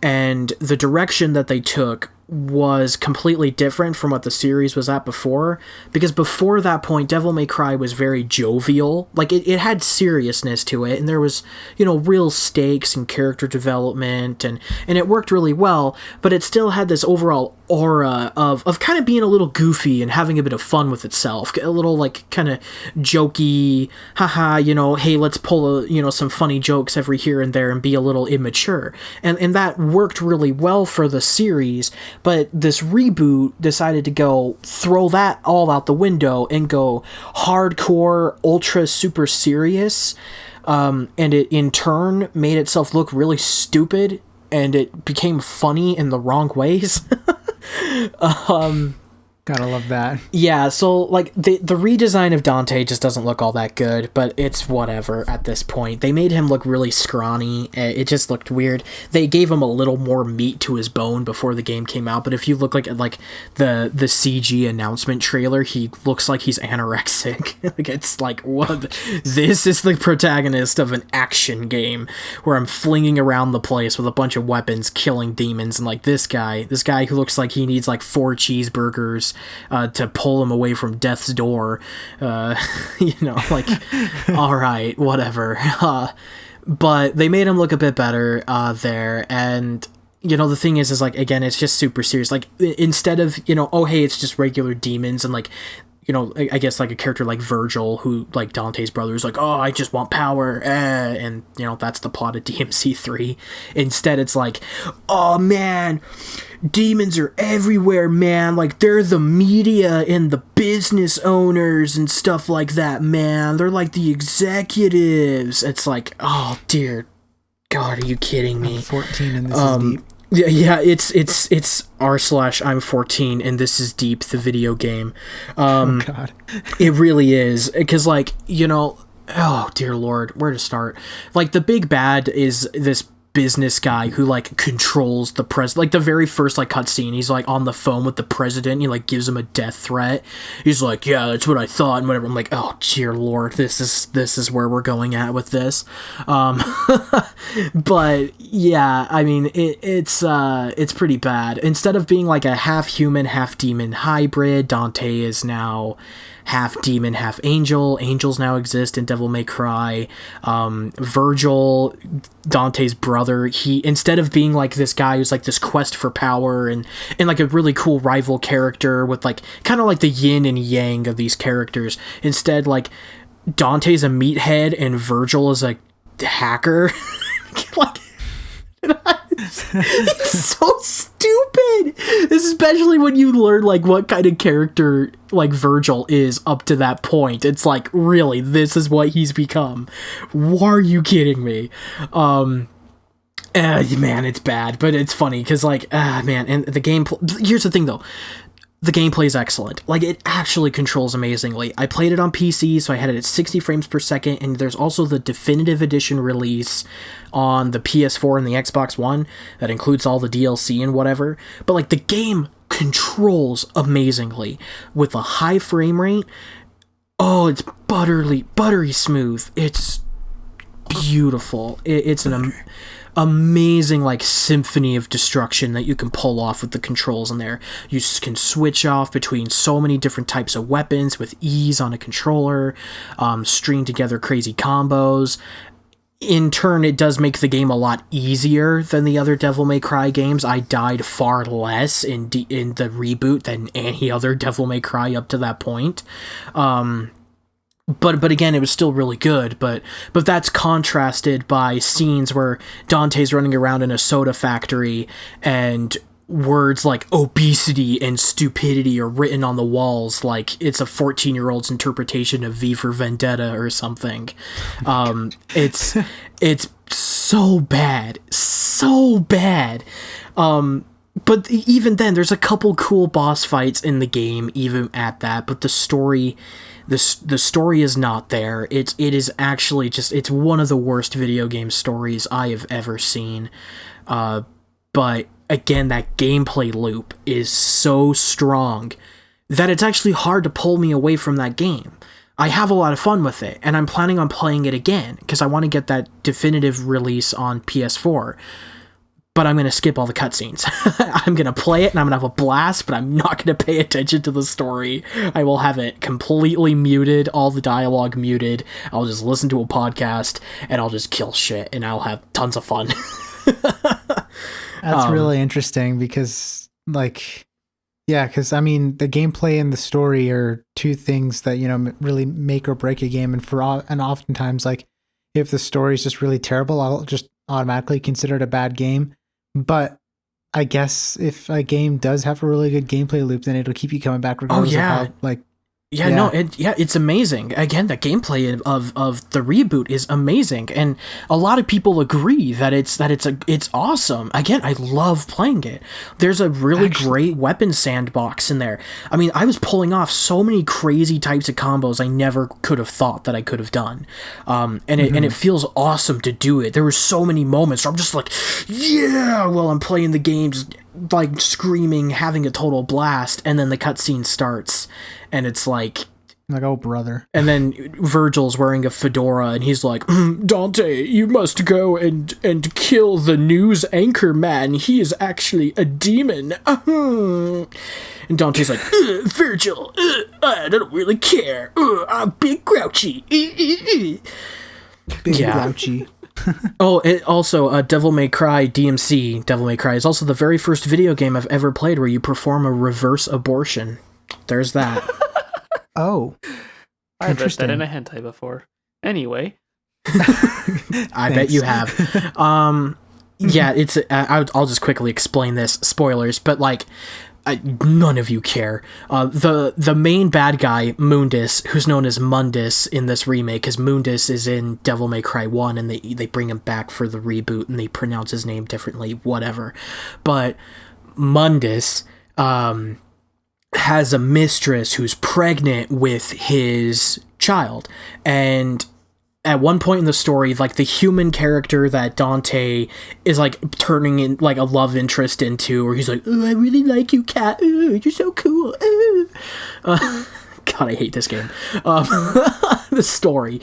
And the direction that they took was completely different from what the series was at before, because before that point, Devil May Cry was very jovial. It had seriousness to it, and there was, real stakes and character development, and it worked really well, but it still had this overall aura of kind of being a little goofy and having a bit of fun with itself, a little kind of jokey, haha, hey, let's pull some funny jokes every here and there and be a little immature, and that worked really well for the series. But this reboot decided to go throw that all out the window and go hardcore, ultra super serious, and it in turn made itself look really stupid, and it became funny in the wrong ways. Gotta love that. Yeah, so like the redesign of Dante just doesn't look all that good, but it's whatever at this point. They made him look really scrawny. It just looked weird. They gave him a little more meat to his bone before the game came out, but if you look at like the CG announcement trailer, he looks like he's anorexic. Like it's like, what? This is the protagonist of an action game where I'm flinging around the place with a bunch of weapons, killing demons, and like this guy who looks like he needs like 4 cheeseburgers to pull him away from death's door, like, all right, whatever. But they made him look a bit better there, and the thing is like, again, it's just super serious. Like, instead of oh hey, it's just regular demons, and like, I guess like a character like Vergil, who like Dante's brother, is like, oh, I just want power, and that's the plot of DMC3. Instead, it's like, oh man, demons are everywhere, man. Like, they're the media and the business owners and stuff like that, man. They're like the executives. It's like, oh dear God, are you kidding me? I'm 14 and this is deep. Yeah, it's r/I'm 14 and this is deep, the video game. Oh God. It really is, because like, oh dear Lord, where to start? Like, the big bad is this business guy who like controls the like the very first like cutscene, he's like on the phone with the president, he like gives him a death threat. He's like, yeah, that's what I thought, and whatever. I'm like, oh dear Lord, this is where we're going at with this. But yeah, I mean, it's pretty bad. Instead of being like a half human, half demon hybrid, Dante is now half demon, half angel. Angels now exist in Devil May Cry. Vergil, Dante's brother, he, instead of being like this guy who's like this quest for power and like a really cool rival character with like kind of like the yin and yang of these characters, instead like Dante's a meathead and Vergil is a hacker. Like, it's so stupid, especially when you learn like what kind of character like Vergil is up to that point. It's like, really, this is what he's become? Why are you kidding me? Man, it's bad, but it's funny because like, man, and the game. Here's the thing though. The gameplay is excellent. Like, it actually controls amazingly. I played it on PC, so I had it at 60 frames per second, and there's also the definitive edition release on the PS4 and the Xbox One that includes all the DLC and whatever. But, like, the game controls amazingly with a high frame rate. Oh, it's buttery smooth. It's beautiful. It's an amazing like symphony of destruction that you can pull off with the controls in there. You can switch off between so many different types of weapons with ease on a controller, string together crazy combos. In turn, it does make the game a lot easier than the other Devil May Cry games. I died far less in the reboot than any other Devil May Cry up to that point. But again, it was still really good, but that's contrasted by scenes where Dante's running around in a soda factory and words like obesity and stupidity are written on the walls like it's a 14-year-old's interpretation of V for Vendetta or something. It's so bad. But even then, there's a couple cool boss fights in the game, even at that, but the story is not there. It is actually just, it's one of the worst video game stories I have ever seen. But again, that gameplay loop is so strong that it's actually hard to pull me away from that game. I have a lot of fun with it, and I'm planning on playing it again because I want to get that definitive release on PS4. But I'm going to skip all the cutscenes. I'm going to play it and I'm going to have a blast, but I'm not going to pay attention to the story. I will have it completely muted, all the dialogue muted. I'll just listen to a podcast and I'll just kill shit and I'll have tons of fun. That's really interesting because, like, yeah, because I mean, the gameplay and the story are two things that, really make or break a game. And oftentimes, like, if the story is just really terrible, I'll just automatically consider it a bad game. But I guess if a game does have a really good gameplay loop, then it'll keep you coming back regardless of how, like, Yeah, no, it's amazing. Again, the gameplay of the reboot is amazing, and a lot of people agree that it's awesome. Again, I love playing it. There's a really great weapon sandbox in there. I mean, I was pulling off so many crazy types of combos I never could have thought that I could have done, and it feels awesome to do it. There were so many moments where I'm just like, yeah, while I'm playing the game, just like screaming, having a total blast, and then the cutscene starts. And it's like, oh, brother. And then Vergil's wearing a fedora, and he's like, Dante, you must go and kill the news anchor man. He is actually a demon. And Dante's like, Vergil, I don't really care. I'm big grouchy. Big grouchy. Oh, it also, Devil May Cry DMC, Devil May Cry, is also the very first video game I've ever played where you perform a reverse abortion. There's that. Oh. I read that in a hentai before. Anyway. I bet you have. Yeah, it's. I'll just quickly explain this. Spoilers, but like, none of you care. The main bad guy, Mundus, who's known as Mundus in this remake, because Mundus is in Devil May Cry 1, and they bring him back for the reboot, and they pronounce his name differently, whatever. But Mundus, has a mistress who's pregnant with his child, and at one point in the story, like, the human character that Dante is like turning in like a love interest into, or he's like, oh, I really like you, cat, you're so cool, God, I hate this game. The story.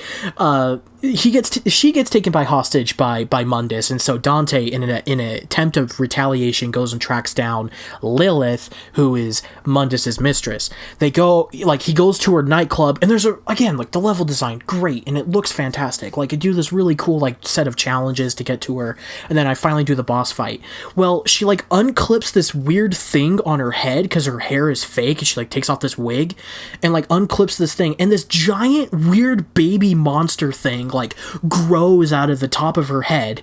She gets taken by hostage by Mundus, and so Dante, in an attempt of retaliation, goes and tracks down Lilith, who is Mundus's mistress. They go, like, he goes to her nightclub, and there's the level design, great, and it looks fantastic. Like, I do this really cool, like, set of challenges to get to her, and then I finally do the boss fight. Well, she, like, unclips this weird thing on her head, because her hair is fake, and she, like, takes off this wig, and, like, unclips this thing, and this giant, weird baby monster thing, like, grows out of the top of her head.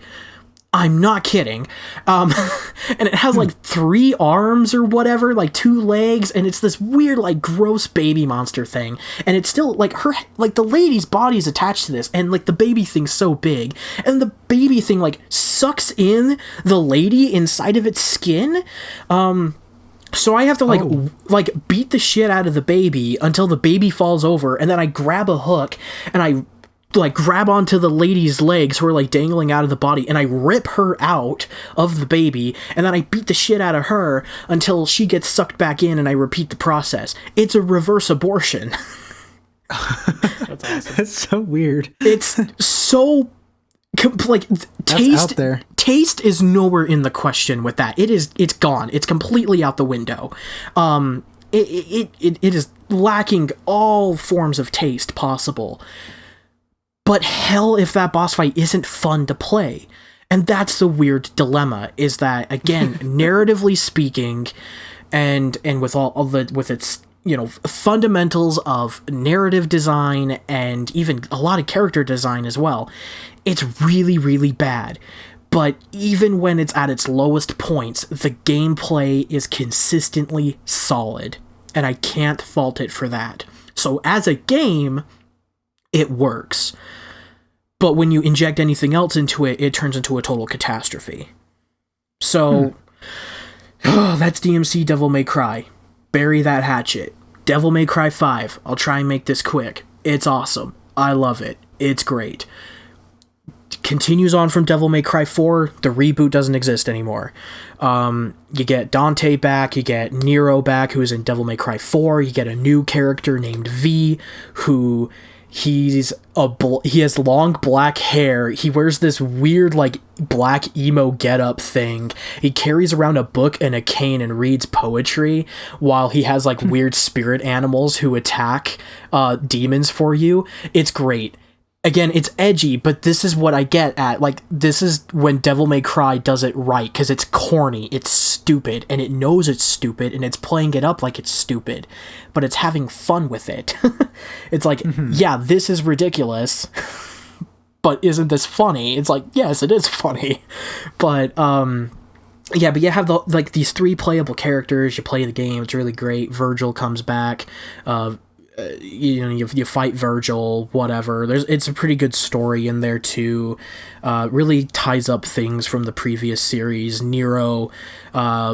I'm not kidding. And it has, like, 3 arms or whatever, like, 2 legs, and it's this weird, like, gross baby monster thing. And it's still, like, the lady's body is attached to this, and, like, the baby thing's so big. And the baby thing, like, sucks in the lady inside of its skin. So I have to, like, beat the shit out of the baby until the baby falls over, and then I grab a hook, and I, like, grab onto the lady's legs who are, like, dangling out of the body, and I rip her out of the baby, and then I beat the shit out of her until she gets sucked back in, and I repeat the process. It's a reverse abortion. That's awesome. That's so weird. It's so... like, out there. Taste is nowhere in the question with that. It's gone. It's completely out the window. It is lacking all forms of taste possible. But hell if that boss fight isn't fun to play. And that's the weird dilemma, is that, again, narratively speaking, and with with its, you know, fundamentals of narrative design and even a lot of character design as well, it's really, really bad. But even when it's at its lowest points, the gameplay is consistently solid, and I can't fault it for that. So as a game, it works. But when you inject anything else into it, it turns into a total catastrophe. So, that's DMC Devil May Cry. Bury that hatchet. Devil May Cry 5. I'll try and make this quick. It's awesome. I love it. It's great. Continues on from Devil May Cry 4. The reboot doesn't exist anymore. You get Dante back, you get Nero back, who is in Devil May Cry 4. You get a new character named V, who he has long black hair. He wears this weird, like, black emo getup thing. He carries around a book and a cane and reads poetry while he has, like, weird spirit animals who attack demons for you. It's great. Again, it's edgy, but this is what I get at. Like, this is when Devil May Cry does it right, because it's corny, it's stupid, and it knows it's stupid, and it's playing it up like it's stupid, but it's having fun with it. It's like, yeah, this is ridiculous, but isn't this funny? It's like, yes, it is funny. But, yeah, but you have these 3 playable characters, you play the game, it's really great. Vergil comes back, you fight Vergil, whatever. It's a pretty good story in there too. Really ties up things from the previous series. Nero,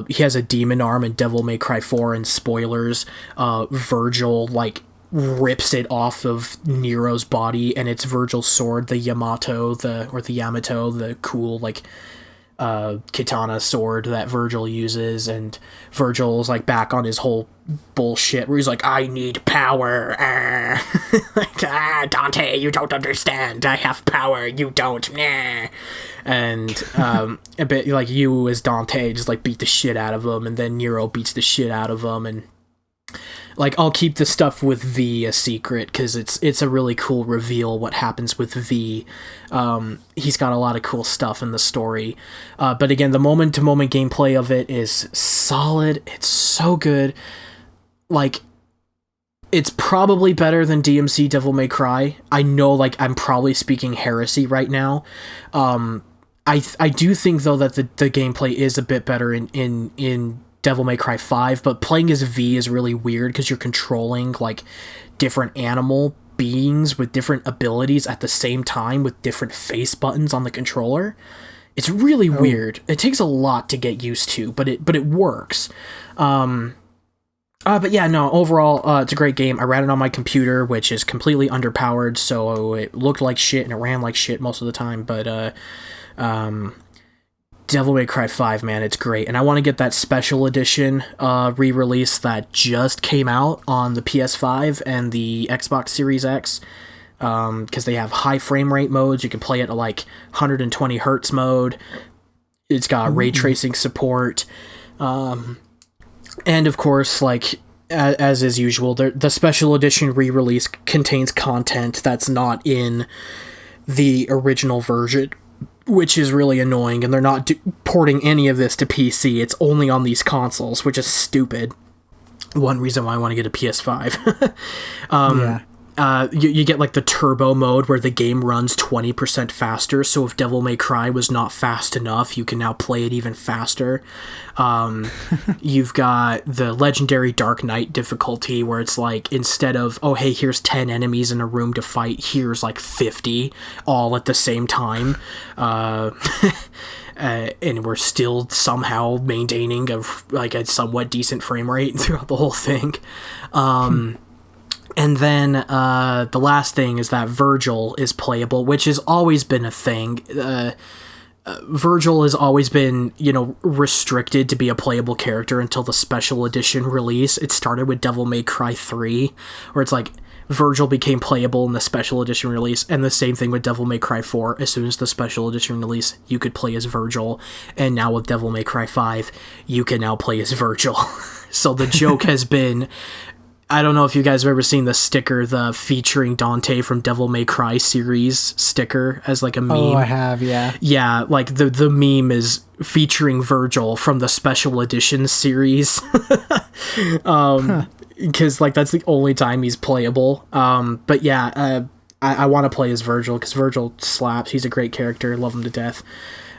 he has a demon arm in Devil May Cry 4, and spoilers, Vergil like rips it off of Nero's body, and it's Vergil's sword, the Yamato, the cool like katana sword that Vergil uses, and Vergil's like back on his whole bullshit where he's like, I need power. Like, Dante, you don't understand. I have power, you don't. And a bit like you as Dante just like beat the shit out of him, and then Nero beats the shit out of him, and like I'll keep the stuff with V a secret because it's a really cool reveal what happens with V. He's got a lot of cool stuff in the story, but again, the moment-to-moment gameplay of it is solid. It's so good. Like, it's probably better than DMC Devil May Cry. I know, like, I'm probably speaking heresy right now. I do think though that the gameplay is a bit better in Devil May Cry 5, but playing as V is really weird because you're controlling like different animal beings with different abilities at the same time with different face buttons on the controller. It's really weird. It takes a lot to get used to, but it works. But yeah, no, overall, it's a great game. I ran it on my computer, which is completely underpowered, so it looked like shit and it ran like shit most of the time, but Devil May Cry 5, man, it's great. And I want to get that special edition re-release that just came out on the PS5 and the Xbox Series X, because they have high frame rate modes. You can play it at like 120 hertz mode. It's got ray tracing support. And of course, like, as is usual, the special edition re-release contains content that's not in the original version, which is really annoying, and they're not porting any of this to PC. It's only on these consoles, which is stupid. One reason why I want to get a PS5. You get like the turbo mode where the game runs 20% faster, so if Devil May Cry was not fast enough, you can now play it even faster. You've got the legendary Dark Knight difficulty where it's like, instead of, oh hey, here's 10 enemies in a room to fight, here's like 50 all at the same time. And we're still somehow maintaining a somewhat decent frame rate throughout the whole thing. And then the last thing is that Vergil is playable, which has always been a thing. Vergil has always been, restricted to be a playable character until the special edition release. It started with Devil May Cry 3, where it's like Vergil became playable in the special edition release, and the same thing with Devil May Cry 4. As soon as the special edition release, you could play as Vergil, and now with Devil May Cry 5, you can now play as Vergil. So the joke has been, I don't know if you guys have ever seen the sticker, the featuring Dante from Devil May Cry series sticker as like a meme. Oh, I have, yeah. Yeah, like the meme is featuring Vergil from the special edition series. Because like that's the only time he's playable. But yeah, I want to play as Vergil because Vergil slaps. He's a great character. Love him to death.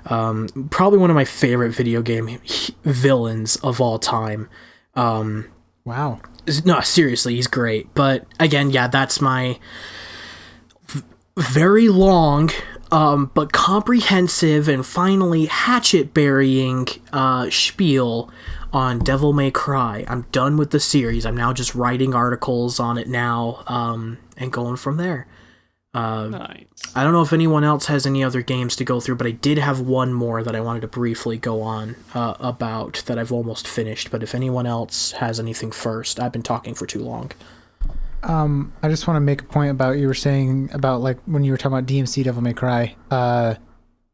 Probably one of my favorite video game villains of all time. Wow. No, seriously, he's great. But again, yeah, that's my very long, but comprehensive and finally hatchet-burying spiel on Devil May Cry. I'm done with the series. I'm now just writing articles on it now, and going from there. Nice. I don't know if anyone else has any other games to go through, but I did have one more that I wanted to briefly go on about that I've almost finished. But if anyone else has anything first, I've been talking for too long. I just want to make a point about you were saying about like when you were talking about DMC Devil May Cry.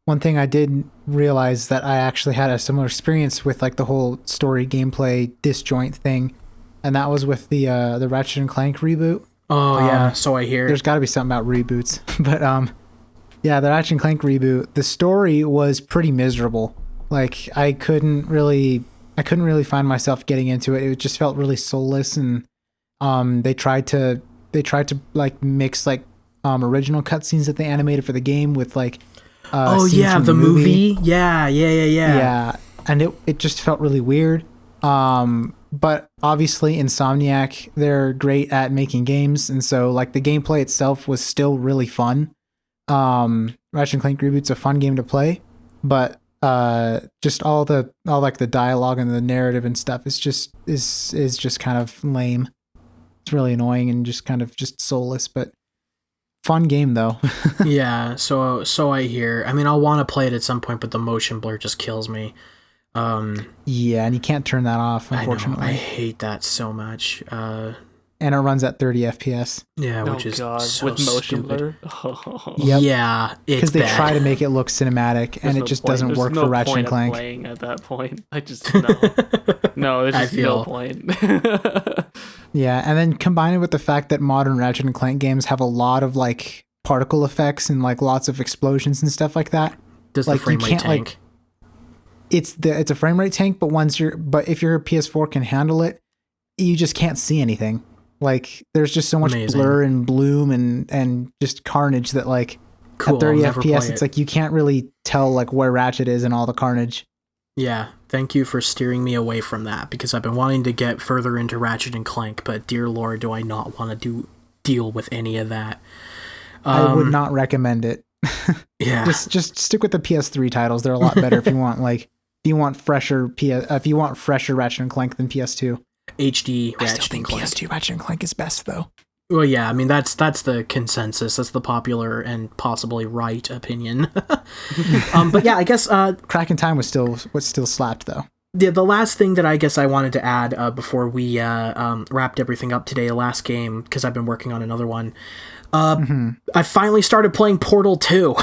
One thing I did realize that I actually had a similar experience with like the whole story gameplay disjoint thing, and that was with the Ratchet and Clank reboot. Oh, yeah, so I hear. There's got to be something about reboots. But, yeah, the Ratchet and Clank reboot, the story was pretty miserable. Like, I couldn't really find myself getting into it. It just felt really soulless, and they tried to like mix like original cutscenes that they animated for the game with like oh scenes yeah, from the movie. Yeah. Yeah, and it just felt really weird. but obviously Insomniac, they're great at making games, and so like the gameplay itself was still really fun. Ratchet and Clank Reboot's a fun game to play, but just all like the dialogue and the narrative and stuff is just kind of lame. It's really annoying and just kind of just soulless, but fun game though. Yeah, so I hear. I mean, I'll want to play it at some point, but the motion blur just kills me. Yeah, and you can't turn that off, unfortunately. I hate that so much. And it runs at 30 FPS. Yeah, which is so with motion stupid. blur. Yep. Yeah, it's Because they bad. try to make it look cinematic, and it just doesn't work for Ratchet and Clank. Playing at that point, I just no, there's just no point. Yeah, and then combine it with the fact that modern Ratchet and Clank games have a lot of like particle effects and like lots of explosions and stuff like that. Does like, the frame rate tank? It's a frame rate tank, but if your PS4 can handle it, you just can't see anything. Like there's just so much blur and bloom and just carnage that like Cool, at 30 I'll never FPS play it's it. like you can't really tell like where Ratchet is and all the carnage. Yeah, thank you for steering me away from that, because I've been wanting to get further into Ratchet and Clank, but dear Lord, do I not want to deal with any of that. I would not recommend it. Yeah. Just stick with the PS3 titles. They're a lot better if you want fresher Ratchet and Clank than PS2. HD I Ratchet still think and Clank. PS2 Ratchet and Clank is best though. Well, yeah, I mean that's the consensus. That's the popular and possibly right opinion. But yeah, I guess Crack in Time was still slapped though. the last thing that I guess I wanted to add before we wrapped everything up today, last game, because I've been working on another one. I finally started playing Portal 2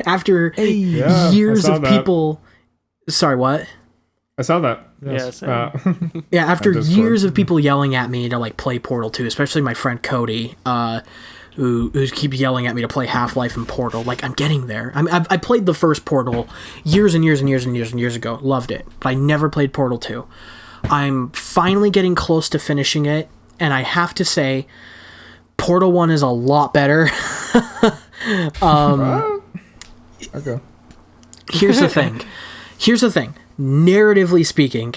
after years of people. Sorry, what? I saw that. Yes. Yeah, after years of people yelling at me to like play Portal 2, especially my friend Cody, who keeps yelling at me to play Half-Life and Portal. Like, I'm getting there. I played the first Portal years and years and years and years and years ago. Loved it. But I never played Portal 2. I'm finally getting close to finishing it, and I have to say, Portal 1 is a lot better. Okay. Here's the thing. Narratively speaking,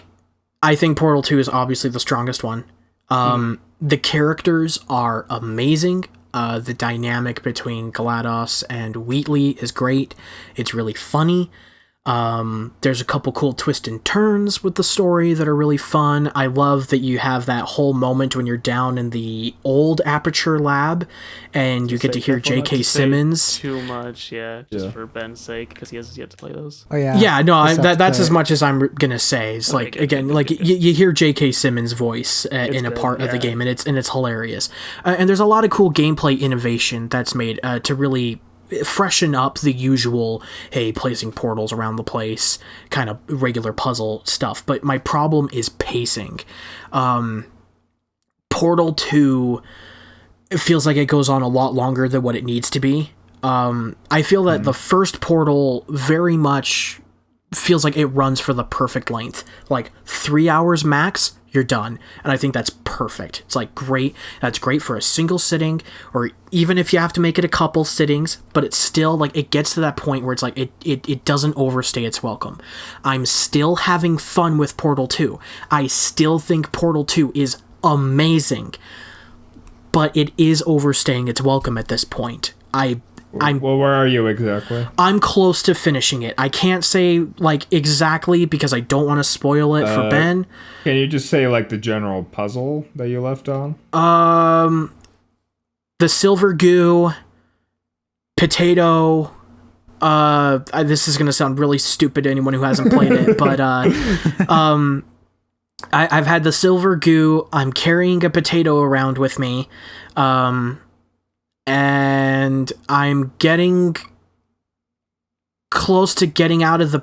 I think Portal 2 is obviously the strongest one. The characters are amazing. The dynamic between GLaDOS and Wheatley is great. It's really funny. There's a couple cool twists and turns with the story that are really fun. I love that you have that whole moment when you're down in the old Aperture lab and you get to hear J.K. Simmons. Too much, just for Ben's sake, because he has yet to play those. Oh yeah. Yeah, no, that's as much as I'm gonna say. It's like, again, like you hear J.K. Simmons' voice in a part of the game, and it's hilarious. And there's a lot of cool gameplay innovation that's made to really freshen up the usual, hey, placing portals around the place, kind of regular puzzle stuff. But my problem is pacing. Portal 2, it feels like it goes on a lot longer than what it needs to be. I feel that the first Portal very much feels like it runs for the perfect length. Like 3 hours max, you're done. And I think that's perfect. It's like great. That's great for a single sitting, or even if you have to make it a couple sittings, but it's still like it gets to that point where it's like it doesn't overstay its welcome. I'm still having fun with Portal 2. I still think Portal 2 is amazing, but it is overstaying its welcome at this point. Well, where are you exactly? I'm close to finishing it. I can't say like exactly because I don't want to spoil it for Ben. Can you just say like the general puzzle that you left on? The silver goo, potato. This is gonna sound really stupid to anyone who hasn't played it, but I've had the silver goo. I'm carrying a potato around with me. And I'm getting close to getting out of the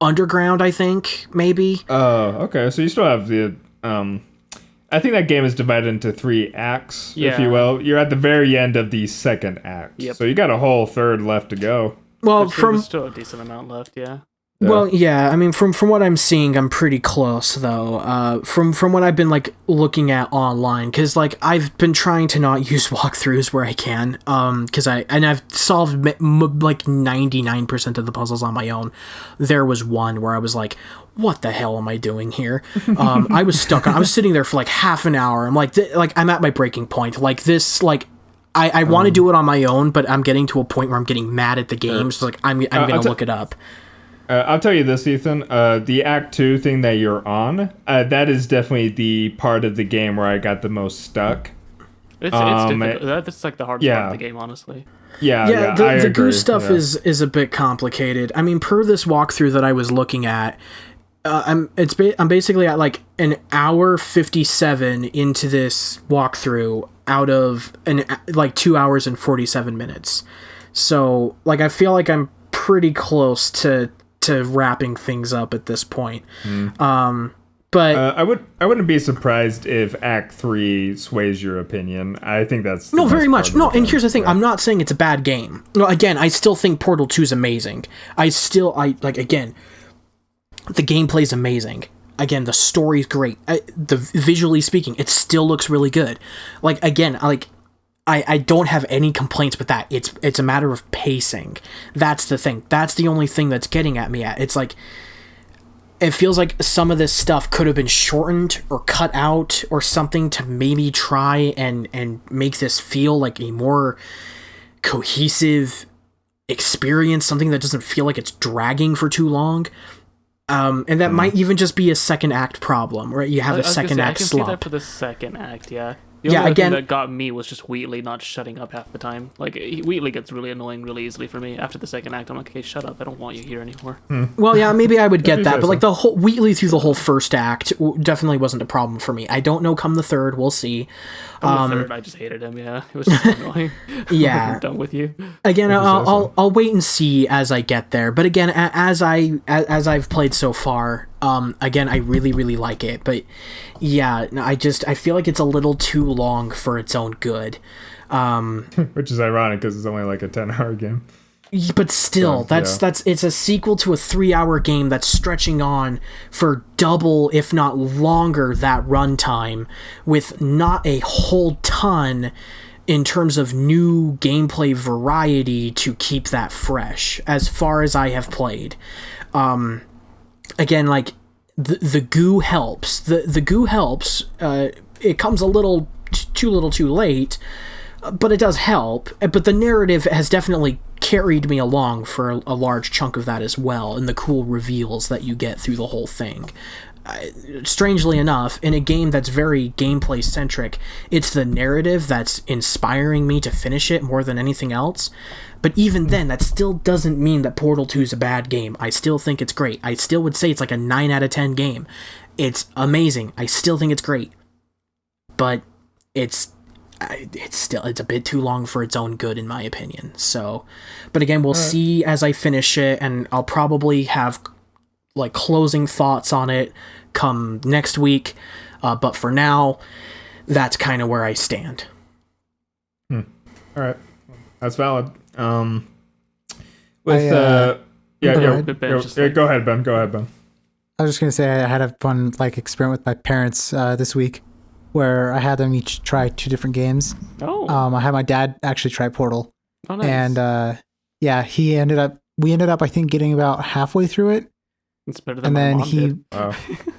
underground, I think, maybe. Oh, okay. So you still have the... I think that game is divided into 3 acts, if you will. You're at the very end of the second act. Yep. So you got a whole third left to go. Well, There's still a decent amount left, yeah. Well, yeah, I mean, from what I'm seeing, I'm pretty close though. From what I've been like looking at online, because like I've been trying to not use walkthroughs where I can, because I've solved like 99% of the puzzles on my own. There was one where I was like, what the hell am I doing here? I was stuck. I was sitting there for like half an hour. I'm like, I'm at my breaking point. Like this, like. I want to do it on my own, but I'm getting to a point where I'm getting mad at the game. So like I'm gonna look it up. I'll tell you this, Ethan. The Act 2 thing that you're on, that is definitely the part of the game where I got the most stuck. It's difficult. That's like the hardest part of the game, honestly. Yeah, the goo stuff is a bit complicated. I mean, per this walkthrough that I was looking at, I'm basically at like an hour 57 into this walkthrough out of like 2 hours and 47 minutes. So like I feel like I'm pretty close to wrapping things up at this point. But I wouldn't be surprised if Act 3 sways your opinion. I think that's no, very much. No, and here's the thing. I'm not saying it's a bad game. No, again, I still think Portal 2 is amazing. Again, the gameplay's amazing. Again, the story's great. Visually speaking, it still looks really good. Like again, I don't have any complaints with that. It's a matter of pacing. That's the thing. That's the only thing that's getting at me. It's like it feels like some of this stuff could have been shortened or cut out or something to maybe try and make this feel like a more cohesive experience, something that doesn't feel like it's dragging for too long. And that might even just be a second act problem, right? You have a second act slump. I can see that for the second act, yeah. The only thing that got me was just Wheatley not shutting up half the time. Like, Wheatley gets really annoying really easily for me. After the second act, I'm like, okay, shut up. I don't want you here anymore. Well, yeah, maybe I would get that. But, like, the whole Wheatley through the whole first act definitely wasn't a problem for me. I don't know come the third. We'll see. The third, I just hated him, yeah. It was just annoying. Yeah. I'm done with you. Again, I'll wait and see as I get there. But again, as I've played so far, again, I really, really like it. But yeah, I feel like it's a little too long for its own good. Which is ironic because it's only like a 10-hour game. But still, it's a sequel to a 3-hour game that's stretching on for double, if not longer, that runtime, with not a whole ton in terms of new gameplay variety to keep that fresh, as far as I have played. Again, like, the goo helps. The goo helps. It comes a little too late, but it does help. But the narrative has definitely carried me along for a large chunk of that as well, and the cool reveals that you get through the whole thing. Strangely enough, in a game that's very gameplay centric, it's the narrative that's inspiring me to finish it more than anything else. But even then, that still doesn't mean that Portal 2 is a bad game. I still think it's great. I still would say it's like a 9 out of 10 game. It's amazing. I still think it's great. But it's a bit too long for its own good, in my opinion. So, but again, we'll see as I finish it, and I'll probably have like closing thoughts on it come next week. But for now, that's kind of where I stand. All right, that's valid. Go ahead, Ben. I was just gonna say I had a fun experiment with my parents this week, where I had them each try 2 different games. I had my dad actually try Portal. Oh, nice. And we ended up I think getting about halfway through it. It's better than my mom did.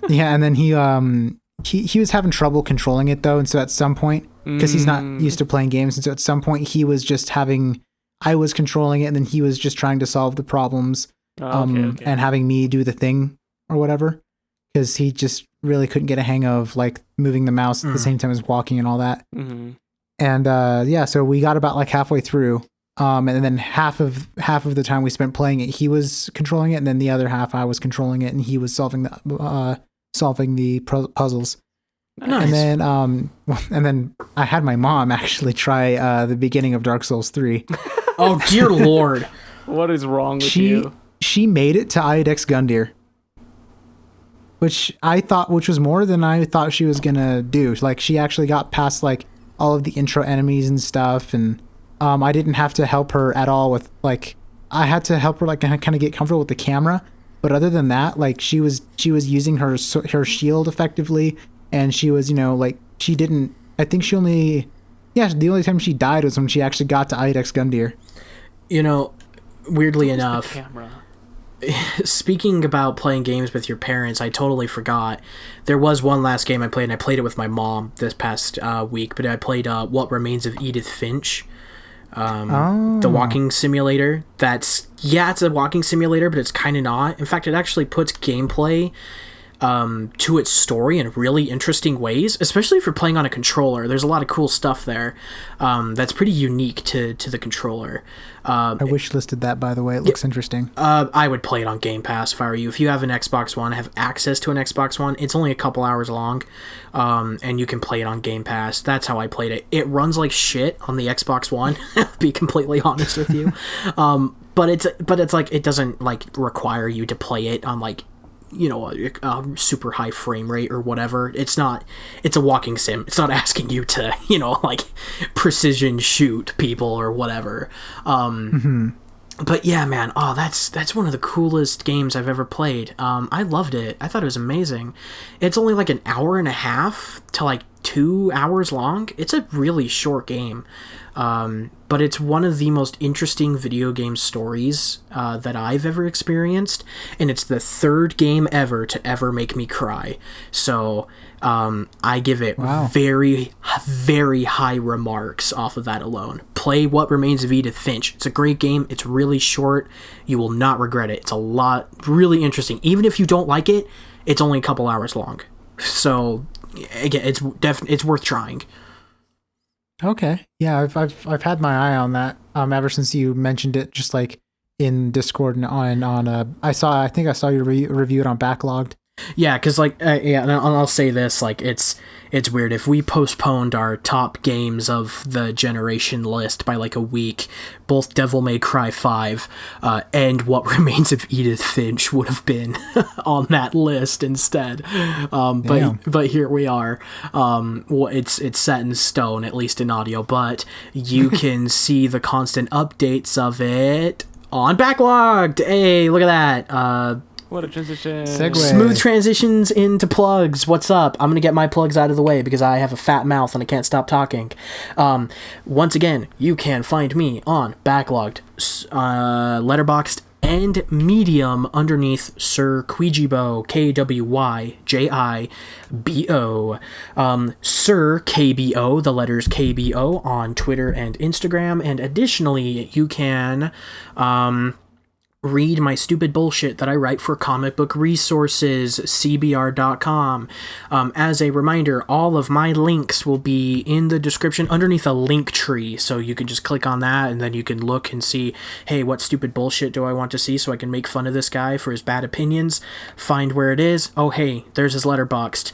Yeah, and then he was having trouble controlling it though, and so at some point, because he's not used to playing games, and so at some point he was just I was controlling it, and then he was just trying to solve the problems, and having me do the thing or whatever, because he just really couldn't get a hang of moving the mouse at the same time as walking and all that. Mm-hmm. And so we got about halfway through, and then half of the time we spent playing it, he was controlling it, and then the other half I was controlling it, and he was solving the puzzles. Nice. And then I had my mom actually try the beginning of Dark Souls 3. Oh dear Lord! What is wrong with you? She made it to Iodex Gundyr, which was more than I thought she was gonna do. She actually got past all of the intro enemies and stuff, and I didn't have to help her at all with I had to help her kind of get comfortable with the camera, But other than that, like she was using her shield effectively, and she was, like she didn't. I think she only, the only time she died was when she actually got to Idex Gundyr. Weirdly enough, Camera. speaking about playing games with your parents, I totally forgot. There was one last game I played, and I played it with my mom this past week, but I played What Remains of Edith Finch. The walking simulator. It's a walking simulator, but it's kind of not. In fact, it actually puts gameplay to its story in really interesting ways, especially if you're playing on a controller. There's a lot of cool stuff there that's pretty unique to the controller. I wish listed that, by the way. It looks interesting. I would play it on Game Pass if I were you. If you have an Xbox One, have access to an Xbox One, it's only a couple hours long, and you can play it on Game Pass. That's how I played it. It runs like shit on the Xbox One, to be completely honest with you. But it's like, it doesn't like require you to play it on like, a super high frame rate or whatever. It's a walking sim. It's not asking you to, like precision shoot people or whatever. But yeah, man, that's one of the coolest games I've ever played. I loved it. I thought it was amazing. It's only like an hour and a half to like 2 hours long. It's a really short game. But it's one of the most interesting video game stories that I've ever experienced, and it's the third game ever to ever make me cry. So I give it very, very high remarks off of that alone. Play What Remains of Edith Finch. It's a great game. It's really short. You will not regret it. It's a lot, really interesting. Even if you don't like it, it's only a couple hours long. So again, it's worth trying. Okay. Yeah, I've had my eye on that ever since you mentioned it, just like in Discord and on I think I saw you review it on Backlogged. Yeah, because and I'll say this, like it's weird. If we postponed our top games of the generation list by like a week, both Devil May Cry 5 and What Remains of Edith Finch would have been on that list instead. But here we are. It's set in stone, at least in audio, but you can see the constant updates of it on Backlogged. Hey, look at that. What a transition. Segue. Smooth transitions into plugs. What's up? I'm going to get my plugs out of the way because I have a fat mouth and I can't stop talking. Once again, you can find me on Backlogged, Letterboxd, and Medium underneath Sir Kwyjibo, Kwyjibo. Sir KBO, the letters KBO, on Twitter and Instagram. And additionally, you can read my stupid bullshit that I write for Comic Book Resources, cbr.com. As a reminder, all of my links will be in the description underneath a link tree, so you can just click on that and then you can look and see, hey, what stupid bullshit do I want to see so I can make fun of this guy for his bad opinions, find where it is. Oh, hey, there's his Letterboxd.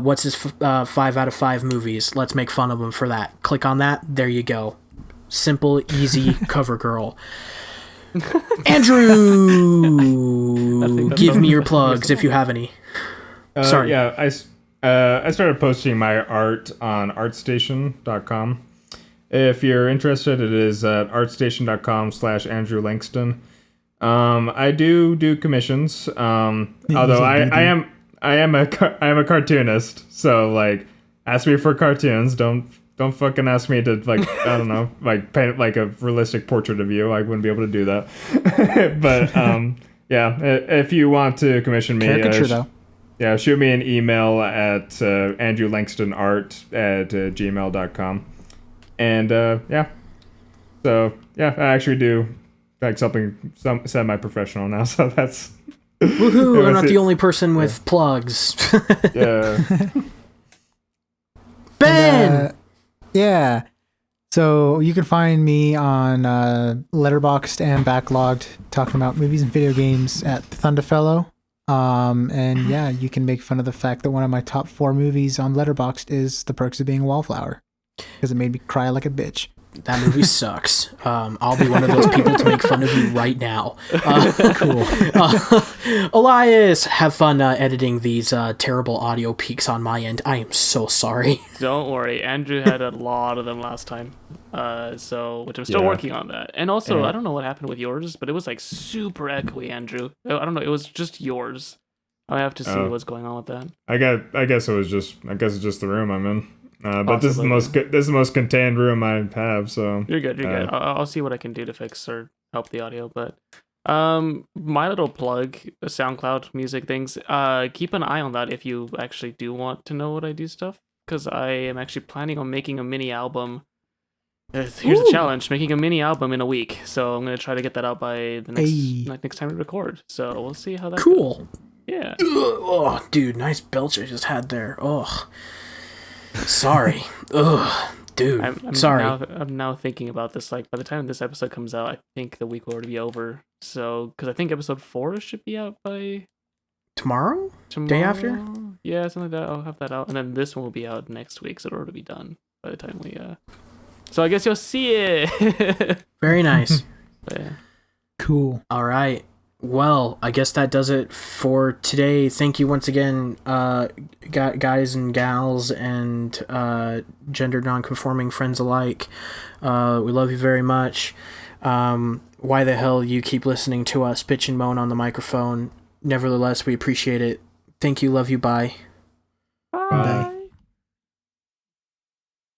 What's his 5 out of 5 movies? Let's make fun of him for that. Click on that. There you go. Simple, easy, cover girl. Andrew, give me your plugs if you have any. Sorry. Yeah, I started posting my art on artstation.com. If you're interested, it is at artstation.com/Andrew Langston. I do commissions. Although I am a cartoonist, so like ask me for cartoons. Don't fucking ask me to, like, I don't know, like, paint, like, a realistic portrait of you. I wouldn't be able to do that. But, yeah, if you want to commission me... Caricature, though. Yeah, shoot me an email at andrewlangstonart@gmail.com. And, yeah. So, yeah, I actually do, like, something semi-professional now, so that's... Woohoo, I'm not the only person with plugs. Yeah. Ben! And, yeah. So you can find me on Letterboxd and Backlogged talking about movies and video games at Thunderfellow. And yeah, you can make fun of the fact that one of my top 4 movies on Letterboxd is The Perks of Being a Wallflower because it made me cry like a bitch. That movie sucks. I'll be one of those people to make fun of you right now. Cool. Elias, have fun editing these terrible audio peaks on my end. I am so sorry. Don't worry, Andrew had a lot of them last time. So which I'm still working on that. And also, I don't know what happened with yours, but it was like super echoey, Andrew. I don't know. It was just yours. I have to see what's going on with that. I guess it's just the room I'm in. But this is the most contained room I have. So you're good. I'll see what I can do to fix or help the audio. But my little plug, SoundCloud music things. Keep an eye on that if you actually do want to know what I do stuff, because I am actually planning on making a mini album. Here's the challenge: making a mini album in a week. So I'm gonna try to get that out by the next time we record. So we'll see how that goes. Yeah. Oh, dude, nice belch I just had there. Oh. Sorry. Ugh, dude. I'm sorry. I'm now thinking about this. Like, by the time this episode comes out, I think the week will already be over. So, because I think episode 4 should be out by tomorrow. Day after. Yeah, something like that. I'll have that out, and then this one will be out next week, so it'll already be done by the time we. So I guess you'll see it. Very nice. Yeah. Cool. All right. Well, I guess that does it for today. Thank you once again, guys and gals and gender non-conforming friends alike. We love you very much. Why the hell you keep listening to us bitch and moan on the microphone? Nevertheless, we appreciate it. Thank you. Love you. Bye. Bye.